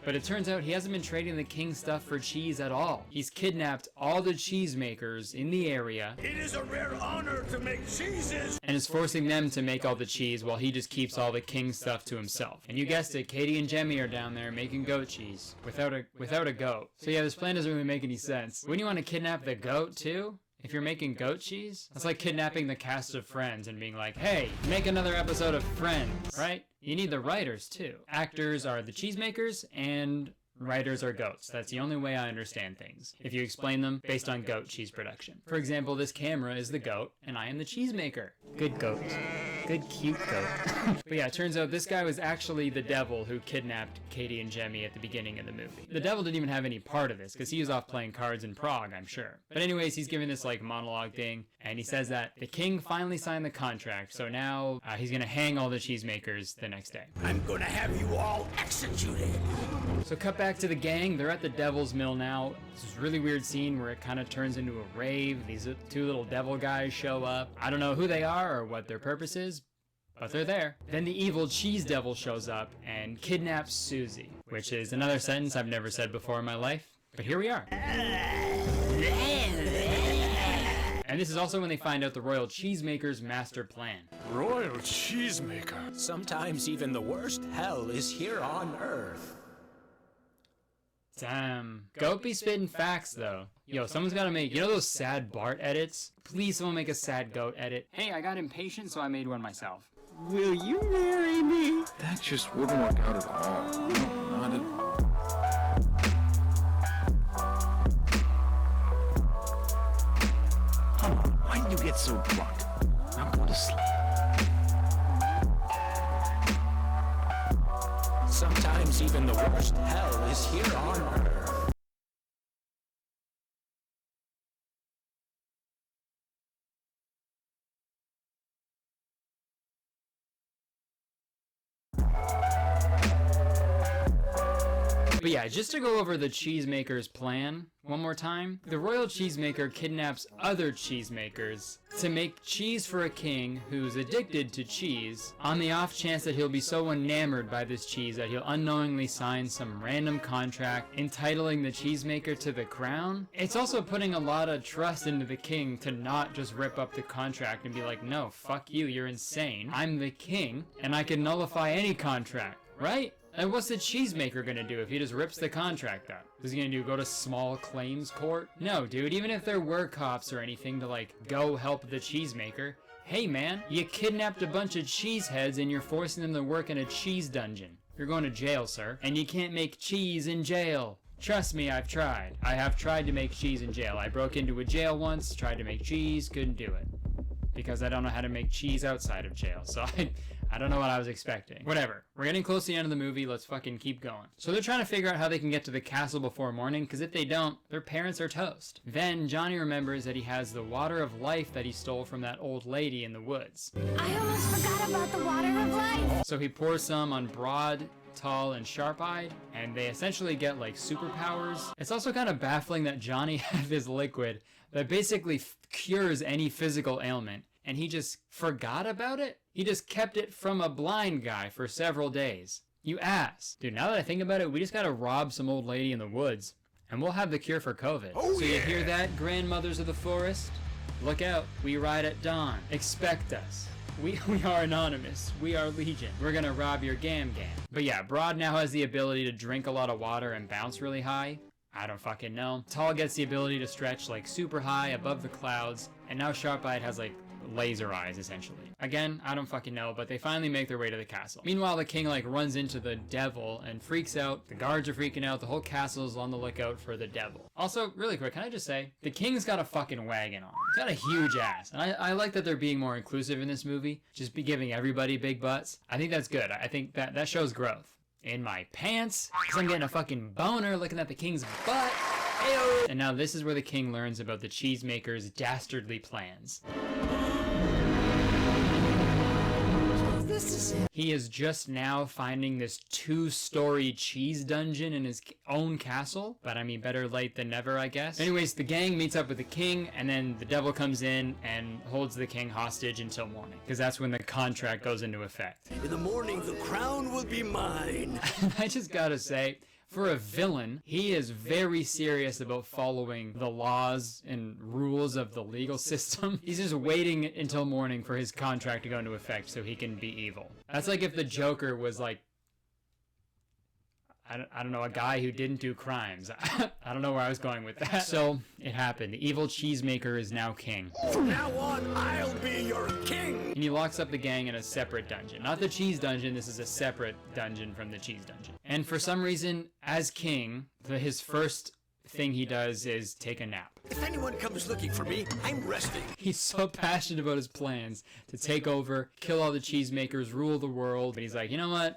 but it turns out he hasn't been trading the king stuff for cheese at all. He's kidnapped all the cheesemakers in the area. It is a rare honor to make cheeses. And is forcing them to make all the cheese while he just keeps all the king stuff to himself. And you guessed it, Katie and Jemmy are down there making goat cheese without a goat. So yeah, this plan doesn't really make any sense. Wouldn't you want to kidnap the goat too? If you're making goat cheese? That's like kidnapping the cast of Friends and being like, hey, make another episode of Friends, right? You need the writers too. Actors are the cheesemakers and writers are goats. That's the only way I understand things. If you explain them based on goat cheese production. For example, this camera is the goat and I am the cheesemaker. Good goat. Good cute goat. But yeah, it turns out this guy was actually the devil who kidnapped Katie and Jemmy at the beginning of the movie. The devil didn't even have any part of this, because he was off playing cards in Prague, I'm sure. But anyways, he's giving this like monologue thing, and he says that the king finally signed the contract, so now he's gonna hang all the cheesemakers the next day. I'm gonna have you all executed. So cut back to the gang. They're at the Devil's Mill now. It's this really weird scene where it kind of turns into a rave. These two little devil guys show up. I don't know who they are or what their purpose is, but they're there. Then the evil cheese devil shows up and kidnaps Susie, which is another sentence I've never said before in my life, but here we are. And this is also when they find out the Royal Cheesemaker's master plan. Royal Cheesemaker. Sometimes even the worst hell is here on Earth. Damn. Goat be spitting facts, though. Yo, someone's gotta make, you know those sad Bart edits? Please someone make a sad goat edit. Hey, I got impatient, so I made one myself. Will you marry me? That just wouldn't work out at all. Not at all. Come on, why do you get so drunk? Now go to sleep. Sometimes even the worst hell is here on Earth. But yeah, just to go over the cheesemaker's plan one more time. The royal cheesemaker kidnaps other cheesemakers to make cheese for a king who's addicted to cheese, on the off chance that he'll be so enamored by this cheese that he'll unknowingly sign some random contract entitling the cheesemaker to the crown. It's also putting a lot of trust into the king to not just rip up the contract and be like, no, fuck you, you're insane. I'm the king and I can nullify any contract, right? And what's the cheesemaker gonna do if he just rips the contract up? What's he gonna do, go to small claims court? No, dude, even if there were cops or anything to like, go help the cheesemaker, hey man, you kidnapped a bunch of cheeseheads and you're forcing them to work in a cheese dungeon. You're going to jail, sir. And you can't make cheese in jail. Trust me, I've tried. I have tried to make cheese in jail. I broke into a jail once, tried to make cheese, couldn't do it. Because I don't know how to make cheese outside of jail, so I don't know what I was expecting. Whatever. We're getting close to the end of the movie. Let's fucking keep going. So they're trying to figure out how they can get to the castle before morning, because if they don't, their parents are toast. Then Johnny remembers that he has the water of life that he stole from that old lady in the woods. I almost forgot about the water of life. So he pours some on Broad, Tall, and Sharp-Eyed, and they essentially get like superpowers. It's also kind of baffling that Johnny had this liquid that basically cures any physical ailment, and he just forgot about it? He just kept it from a blind guy for several days. You ass. Dude, now that I think about it, we just gotta rob some old lady in the woods, and we'll have the cure for COVID. Oh, so yeah. you hear that, grandmothers of the forest? Look out, we ride at dawn. Expect us. We are anonymous. We are legion. We're gonna rob your gam. But yeah, Broad now has the ability to drink a lot of water and bounce really high. I don't fucking know. Tall gets the ability to stretch like super high above the clouds, and now Sharp-Eyed has like laser eyes essentially. Again, I don't fucking know, but they finally make their way to the castle. Meanwhile, the king like runs into the devil and freaks out. The guards are freaking out. The whole castle is on the lookout for the devil. Also, really quick, can I just say, the king's got a fucking wagon on. He's got a huge ass. And I like that they're being more inclusive in this movie. Just be giving everybody big butts. I think that's good. I think that shows growth. In my pants, because I'm getting a fucking boner looking at the king's butt. Ayo! And now this is where the king learns about the cheesemaker's dastardly plans. He is just now finding this 2-story cheese dungeon in his own castle, but I mean, better late than never, I guess. Anyways, the gang meets up with the king, and then the devil comes in and holds the king hostage until morning, because that's when the contract goes into effect. In the morning, the crown will be mine. I just gotta say, for a villain, he is very serious about following the laws and rules of the legal system. He's just waiting until morning for his contract to go into effect so he can be evil. That's like if the Joker was like, I don't know, a guy who didn't do crimes. I don't know where I was going with that. So, it happened. The evil cheesemaker is now king. From now on, I'll be your king! And he locks up the gang in a separate dungeon. Not the cheese dungeon, this is a separate dungeon from the cheese dungeon. And for some reason, as king, his first thing he does is take a nap. If anyone comes looking for me, I'm resting. He's so passionate about his plans to take over, kill all the cheesemakers, rule the world. But he's like, you know what?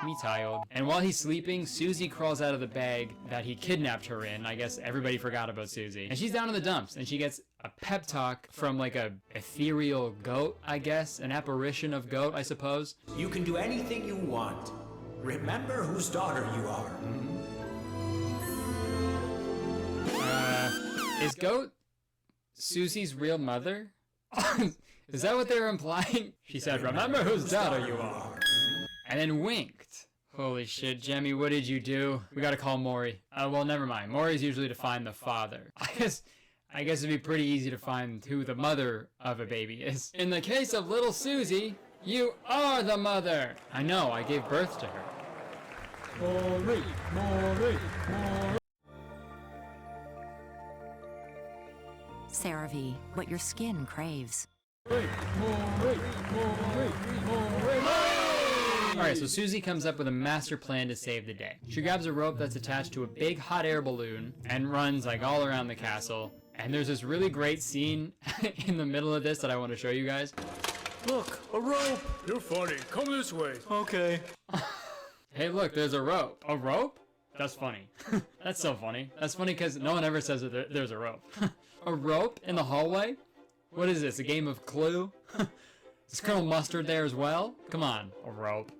Me tired. And while he's sleeping, Susie crawls out of the bag that he kidnapped her in. I guess everybody forgot about Susie. And she's down in the dumps, and she gets a pep talk from like a ethereal goat, I guess. An apparition of goat, I suppose. You can do anything you want. Remember whose daughter you are. Is goat Susie's real mother? Is that what they were implying? She said, remember whose daughter you are. And then winked. Holy shit, Jemmy, what did you do? We gotta call Maury. Well, never mind. Maury's usually to find the father. I guess it'd be pretty easy to find who the mother of a baby is. In the case of little Susie, you are the mother. I know, I gave birth to her. Maury, Maury, Maury. CeraVe, what your skin craves. Alright, so Susie comes up with a master plan to save the day. She grabs a rope that's attached to a big hot air balloon and runs like all around the castle. And there's this really great scene in the middle of this that I want to show you guys. Look, a rope. You're funny. Come this way. Okay. Hey, look, there's a rope. A rope? That's funny. That's so funny. That's funny because no one ever says that there's a rope. A rope in the hallway? What is this, a game of Clue? Is Colonel Mustard there as well? Come on, a rope.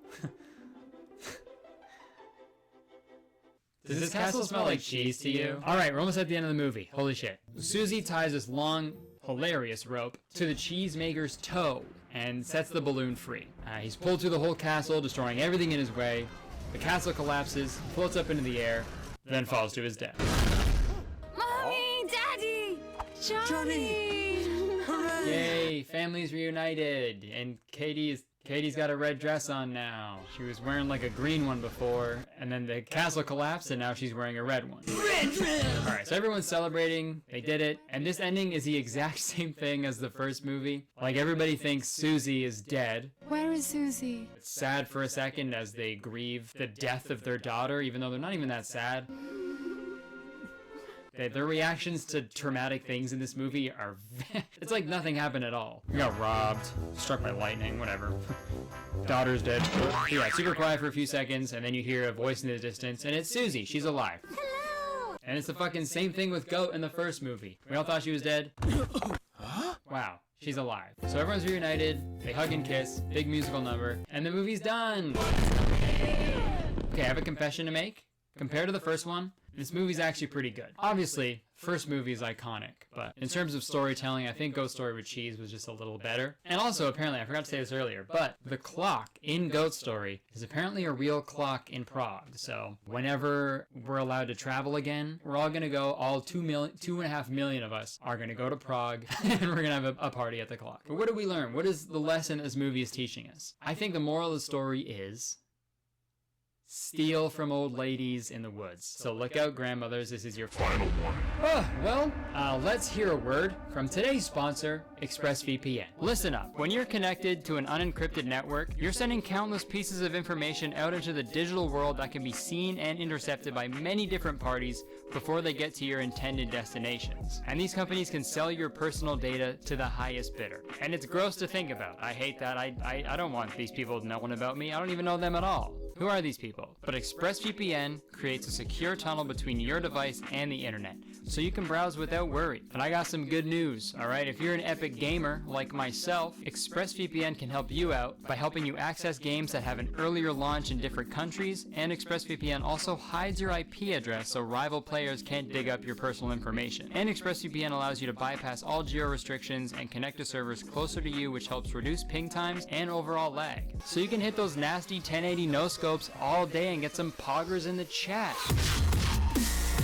Does this castle smell like cheese to you? Alright, we're almost at the end of the movie. Holy shit. Susie ties this long, hilarious rope to the cheesemaker's toe and sets the balloon free. He's pulled through the whole castle, destroying everything in his way. The castle collapses, floats up into the air, then falls to his death. Mommy! Daddy! Johnny! Hooray! Yay, families reunited, and Katie's got a red dress on now. She was wearing like a green one before, and then the castle collapsed, and now she's wearing a red one. Red dress! Alright, so everyone's celebrating, they did it, and this ending is the exact same thing as the first movie. Like, everybody thinks Susie is dead. Where is Susie? It's sad for a second as they grieve the death of their daughter, even though they're not even that sad. Their reactions to traumatic things in this movie are... it's like nothing happened at all. We got robbed, struck by lightning, whatever. Daughter's dead. Yeah, super quiet for a few seconds, and then you hear a voice in the distance, and it's Susie. She's alive. Hello! And it's the fucking same thing with Goat in the first movie. We all thought she was dead. Wow, she's alive. So everyone's reunited, they hug and kiss, big musical number, and the movie's done! Okay, I have a confession to make. Compared to the first one, this movie's actually pretty good. Obviously, first movie is iconic, but in terms of storytelling, I think Ghost Story with Cheese was just a little better. And also, apparently, I forgot to say this earlier, but the clock in Ghost Story is apparently a real clock in Prague. So whenever we're allowed to travel again, we're all gonna go, all 2.5 million of us are gonna go to Prague, and we're gonna have a party at the clock. But what did we learn? What is the lesson this movie is teaching us? I think the moral of the story is... steal from old ladies in the woods. So look out, grandmothers, this is your final warning. Let's hear a word from today's sponsor, ExpressVPN. Listen up. When you're connected to an unencrypted network, you're sending countless pieces of information out into the digital world that can be seen and intercepted by many different parties before they get to your intended destinations. And these companies can sell your personal data to the highest bidder. And it's gross to think about. I hate that. I don't want these people knowing about me. I don't even know them at all. Who are these people? But ExpressVPN creates a secure tunnel between your device and the internet, so you can browse without worry. And I got some good news, alright? If you're an epic gamer like myself, ExpressVPN can help you out by helping you access games that have an earlier launch in different countries, and ExpressVPN also hides your IP address so rival players can't dig up your personal information. And ExpressVPN allows you to bypass all geo restrictions and connect to servers closer to you, which helps reduce ping times and overall lag. So you can hit those nasty 1080 no-scopes all day and get some poggers in the chat.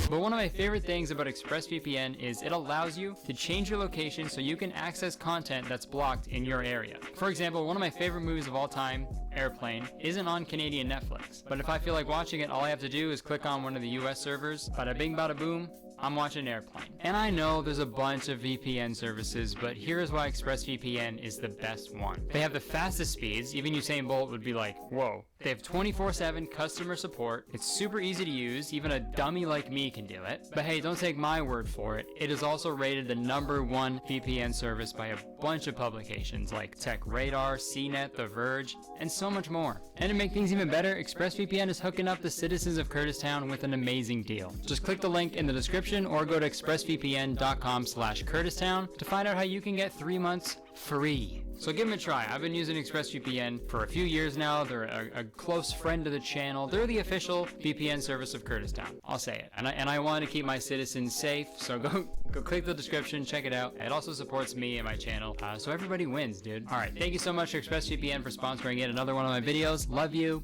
But one of my favorite things about ExpressVPN is it allows you to change your location so you can access content that's blocked in your area. For example, one of my favorite movies of all time, Airplane, isn't on Canadian Netflix. But if I feel like watching it, all I have to do is click on one of the US servers, bada bing bada boom, I'm watching an airplane. And I know there's a bunch of VPN services, but here's why ExpressVPN is the best one. They have the fastest speeds. Even Usain Bolt would be like, whoa. They have 24/7 customer support. It's super easy to use. Even a dummy like me can do it. But hey, don't take my word for it. It is also rated the #1 VPN service by a bunch of publications like TechRadar, CNET, The Verge, and so much more. And to make things even better, ExpressVPN is hooking up the citizens of Kurtistown with an amazing deal. Just click the link in the description or go to expressvpn.com/Kurtistown to find out how you can get 3 months free. So give them a try. I've been using ExpressVPN for a few years now. They're a close friend of the channel. They're the official VPN service of Kurtistown. I'll say it. And I want to keep my citizens safe, so go click the description, check it out. It also supports me and my channel, so everybody wins, dude. All right, thank you so much to ExpressVPN for sponsoring yet another one of my videos. Love you.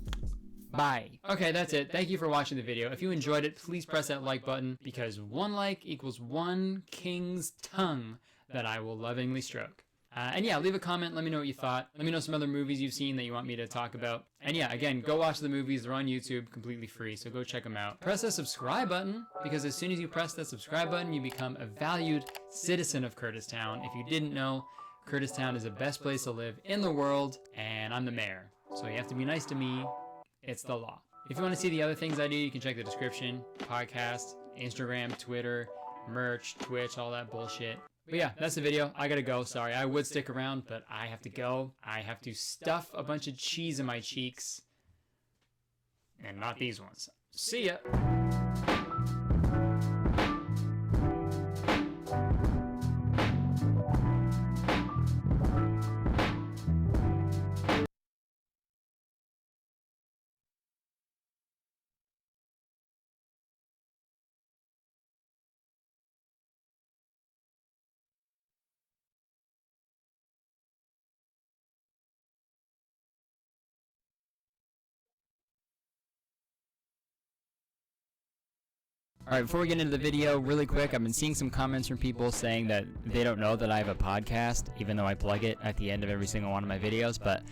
Bye. Okay, that's it. Thank you for watching the video. If you enjoyed it, please press that like button, because 1 like equals 1 king's tongue that I will lovingly stroke. And yeah, leave a comment. Let me know what you thought. Let me know some other movies you've seen that you want me to talk about. And yeah, again, go watch the movies. They're on YouTube, completely free, so go check them out. Press that subscribe button, because as soon as you press that subscribe button, you become a valued citizen of Kurtistown. If you didn't know, Kurtistown is the best place to live in the world, and I'm the mayor. So you have to be nice to me. It's the law. If you want to see the other things I do, you can check the description. Podcast, Instagram, Twitter, merch, Twitch, all that bullshit. But yeah, that's the video. I gotta go. Sorry, I would stick around, but I have to go. I have to stuff a bunch of cheese in my cheeks. And not these ones. See ya. Alright, before we get into the video, really quick, I've been seeing some comments from people saying that they don't know that I have a podcast, even though I plug it at the end of every single one of my videos, but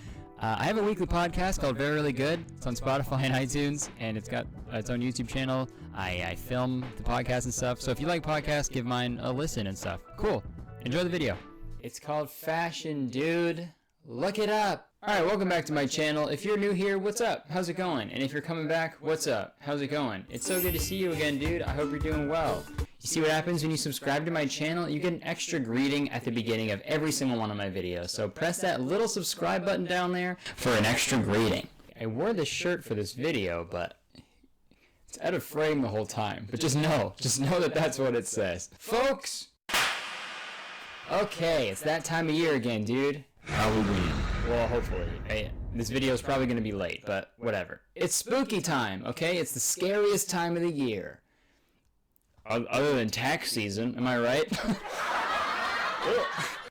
I have a weekly podcast called Very Really Good. It's on Spotify and iTunes, and it's got its own YouTube channel. I film the podcast and stuff, so if you like podcasts, give mine a listen and stuff. Cool. Enjoy the video. It's called Fashion, dude. Look it up. Alright, welcome back to my channel. If you're new here, what's up? How's it going? And if you're coming back, what's up? How's it going? It's so good to see you again, dude. I hope you're doing well. You see what happens when you subscribe to my channel? You get an extra greeting at the beginning of every single one of my videos. So press that little subscribe button down there for an extra greeting. I wore this shirt for this video, but it's out of frame the whole time. But just know that that's what it says. Folks! Okay, it's that time of year again, dude. Halloween. Well, hopefully. This video is probably going to be late, but whatever. It's spooky time, okay? It's the scariest time of the year. Other than tax season, am I right?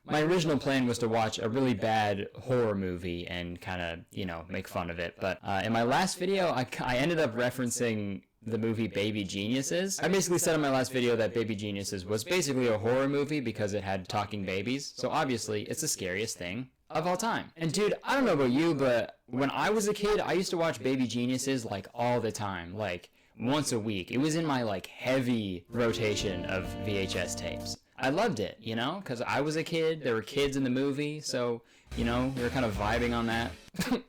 My original plan was to watch a really bad horror movie and kind of, make fun of it. But in my last video, I ended up referencing the movie Baby Geniuses. I basically said in my last video that Baby Geniuses was basically a horror movie because it had talking babies. So obviously, it's the scariest thing of all time. And dude, I don't know about you, but when I was a kid, I used to watch Baby Geniuses like all the time, like once a week. It was in my like heavy rotation of VHS tapes. I loved it, because I was a kid, there were kids in the movie, so, we were kind of vibing on that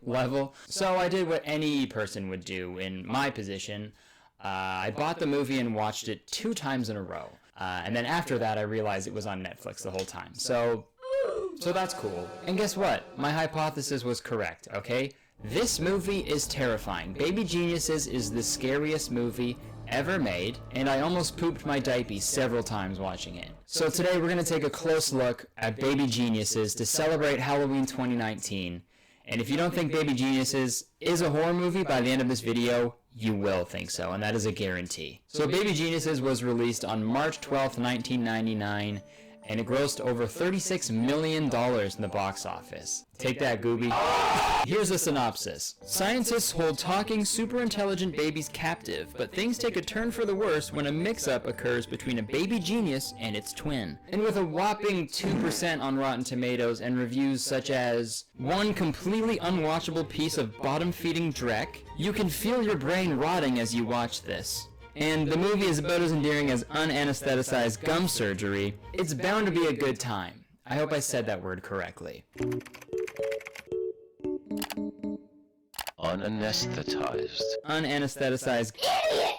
level. So I did what any person would do in my position. I bought the movie and watched it 2 times in a row. And then after that, I realized it was on Netflix the whole time. So that's cool. And guess what? My hypothesis was correct, okay? This movie is terrifying. Baby Geniuses is the scariest movie ever made, and I almost pooped my diaper several times watching it. So today we're going to take a close look at Baby Geniuses to celebrate Halloween 2019. And if you don't think Baby Geniuses is a horror movie by the end of this video, you will think so, and that is a guarantee. So Baby Geniuses was released on March 12th, 1999, and it grossed over $36 million in the box office. Take that, Gooby. Here's a synopsis. Scientists hold talking, super intelligent babies captive, but things take a turn for the worse when a mix-up occurs between a baby genius and its twin. And with a whopping 2% on Rotten Tomatoes and reviews such as, one completely unwatchable piece of bottom-feeding dreck, you can feel your brain rotting as you watch this. and the movie is about as endearing as unanesthetized gum surgery, it's bound to be a good time. I hope I said that word correctly. Unanesthetized. Unanesthetized.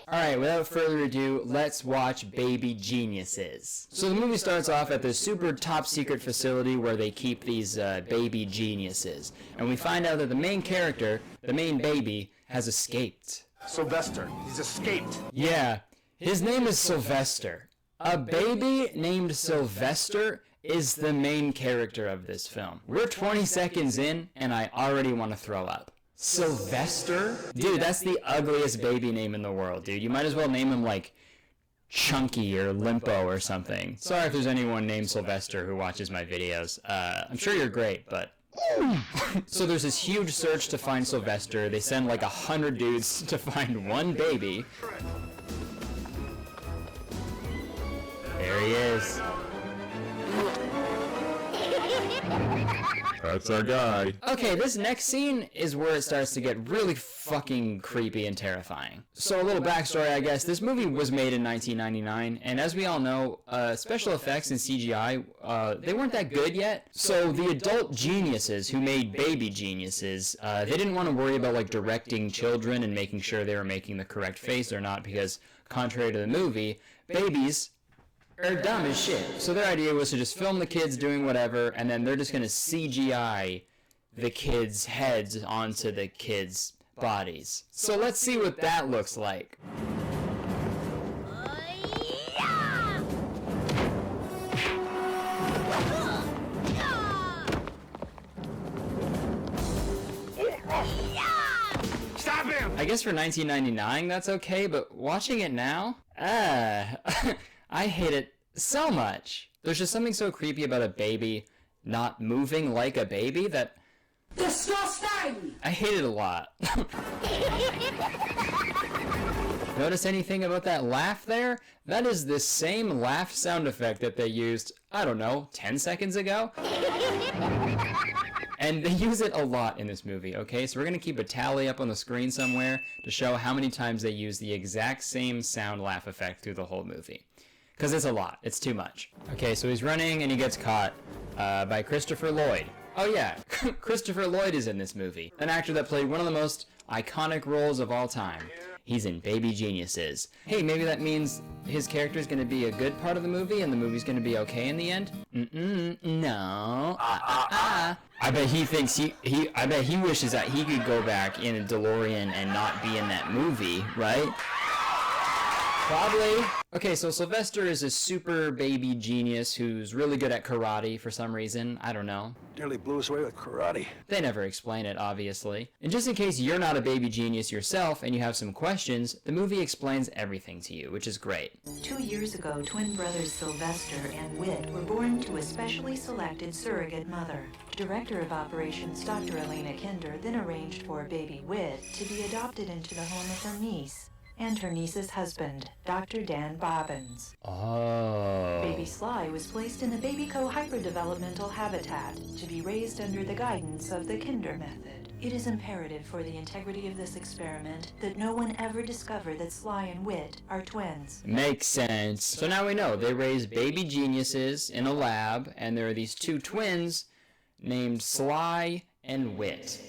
Alright, without further ado, let's watch Baby Geniuses. So the movie starts off at this super top secret facility where they keep these baby geniuses. And we find out that the main character, the main baby, has escaped. Sylvester, he's escaped. Yeah, his name is Sylvester. A baby named Sylvester is the main character of this film. We're 20 seconds in, and I already want to throw up. Sylvester? Dude, that's the ugliest baby name in the world, dude. You might as well name him, like, Chunky or Limpo or something. Sorry if there's anyone named Sylvester who watches my videos. I'm sure you're great, but... So there's this huge search to find Sylvester. They send, like, 100 dudes to find one baby. There he is. That's our guy. Okay, this next scene is where it starts to get really fucking creepy and terrifying. So a little backstory, I guess. This movie was made in 1999, and as we all know, special effects and CGI, they weren't that good yet. So the adult geniuses who made Baby Geniuses, they didn't want to worry about, like, directing children and making sure they were making the correct face or not, because contrary to the movie, babies are dumb as shit. So their idea was to just film the kids doing whatever, and then they're just gonna CGI the kids' heads onto the kids' bodies. So let's see what that looks like. Stop him! I guess for 1999 that's okay, but watching it now? I hate it so much. There's just something so creepy about a baby not moving like a baby that... Disgusting! I hate it a lot. Notice anything about that laugh there? That is the same laugh sound effect that they used, I don't know, 10 seconds ago? And they use it a lot in this movie, okay? So we're gonna keep a tally up on the screen somewhere to show how many times they use the exact same sound laugh effect through the whole movie. Because it's a lot. It's too much. Okay, so he's running and he gets caught by Christopher Lloyd. Oh yeah, Christopher Lloyd is in this movie. An actor that played one of the most iconic roles of all time. He's in Baby Geniuses. Hey, maybe that means his character is going to be a good part of the movie and the movie's going to be okay in the end? No. I bet he thinks I bet he wishes that he could go back in a DeLorean and not be in that movie, right? Probably. Okay, so Sylvester is a super baby genius who's really good at karate for some reason. I don't know. Nearly blew us away with karate. They never explain it, obviously. And just in case you're not a baby genius yourself and you have some questions, the movie explains everything to you, which is great. 2 years ago, twin brothers Sylvester and Whit were born to a specially selected surrogate mother. Director of Operations Dr. Elena Kinder then arranged for baby Whit to be adopted into the home of her niece and her niece's husband, Dr. Dan Bobbins. Oh. Baby Sly was placed in the Babyco hyperdevelopmental habitat to be raised under the guidance of the Kinder method. It is imperative for the integrity of this experiment that no one ever discover that Sly and Whit are twins. Makes sense. So now we know they raise baby geniuses in a lab, and there are these two twins named Sly and Whit.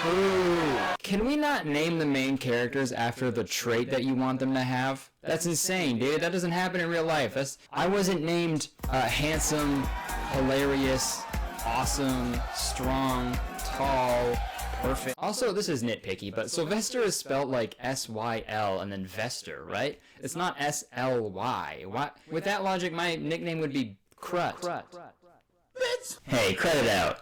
Boo. Can we not name the main characters after the trait that you want them to have? That's insane, dude. That doesn't happen in real life. I wasn't named handsome, hilarious, awesome, strong, tall, perfect. Also, this is nitpicky, but Sylvester is spelled like S-Y-L and then Vester, right? It's not S-L-Y. With that logic, my nickname would be Crut. Hey, credit out.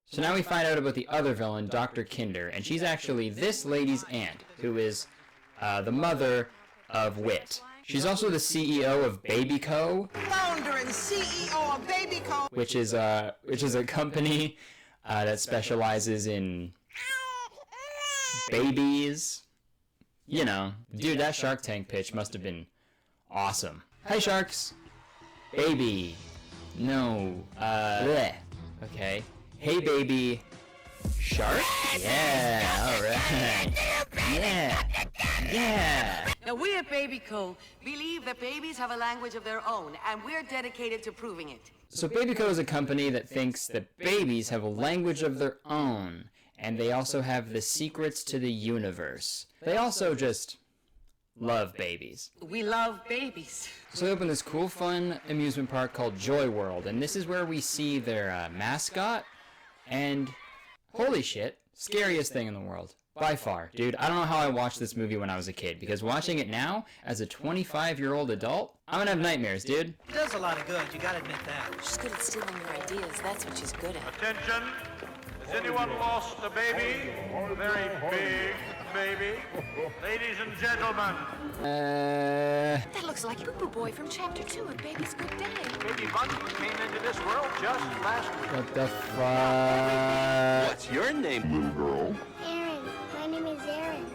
So now we find out about the other villain, Dr. Kinder, and she's actually this lady's aunt, who is the mother of Whit. She's also the CEO of Babyco, Founder and CEO of Babyco, which is a company that specializes in babies. You know, dude, that Shark Tank pitch must have been Awesome. Hi, sharks. Baby. No. Bleh. Okay. Hey, baby. Shark? Yeah, alright. Yeah. Yeah. Now, we at Baby Co. believe that babies have a language of their own, and we're dedicated to proving it. So Baby Co. is a company that thinks that babies have a language of their own, and they also have the secrets to the universe. They also just love babies. We love babies. So they opened this cool, fun amusement park called Joy World, and this is where we see their mascot, and holy shit, scariest thing in the world. By far. Dude, I don't know how I watched this movie when I was a kid, because watching it now, as a 25-year-old adult, I'm gonna have nightmares, dude. It does a lot of good, you gotta admit that. She's good at stealing your ideas. That's what she's good at. Attention! Has anyone lost a baby? A very big baby? Ladies and gentlemen. That looks like Boo Boo Boy from Chapter 2 of Baby's Good Day. Baby Bunty came into this world just last week. What the fuck? What's your name, little girl? Aaron. My name is Aaron.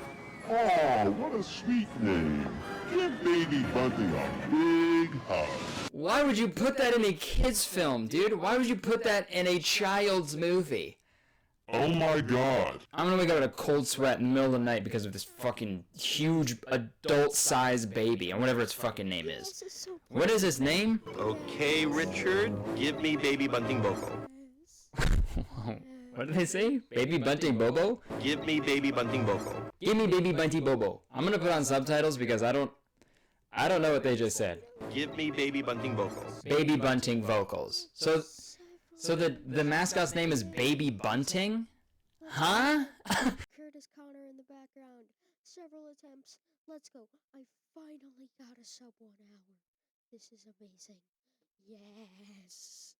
Oh, what a sweet name. Give Baby Bunty a big hug. Why would you put that in a kid's film, dude? Why would you put that in a child's movie? Oh my god. I'm gonna wake up in a cold sweat in the middle of the night because of this fucking huge adult-sized baby, or whatever its fucking name is. What is his name? Okay, Richard, give me Baby Bunting Bobo. What did they say? Baby Bunting Bobo? Give me Baby Bunting Bobo. Give me Baby Bunting Bobo. I'm gonna put on subtitles because I don't know what they just said. Give me Baby Bunting Bobo. Baby Bunting vocals. So the mascot's name is Baby Bunting? Huh? Curtis Connor in the background. Several attempts. Let's go. I finally got a sub 1 hour. This is amazing. Yes.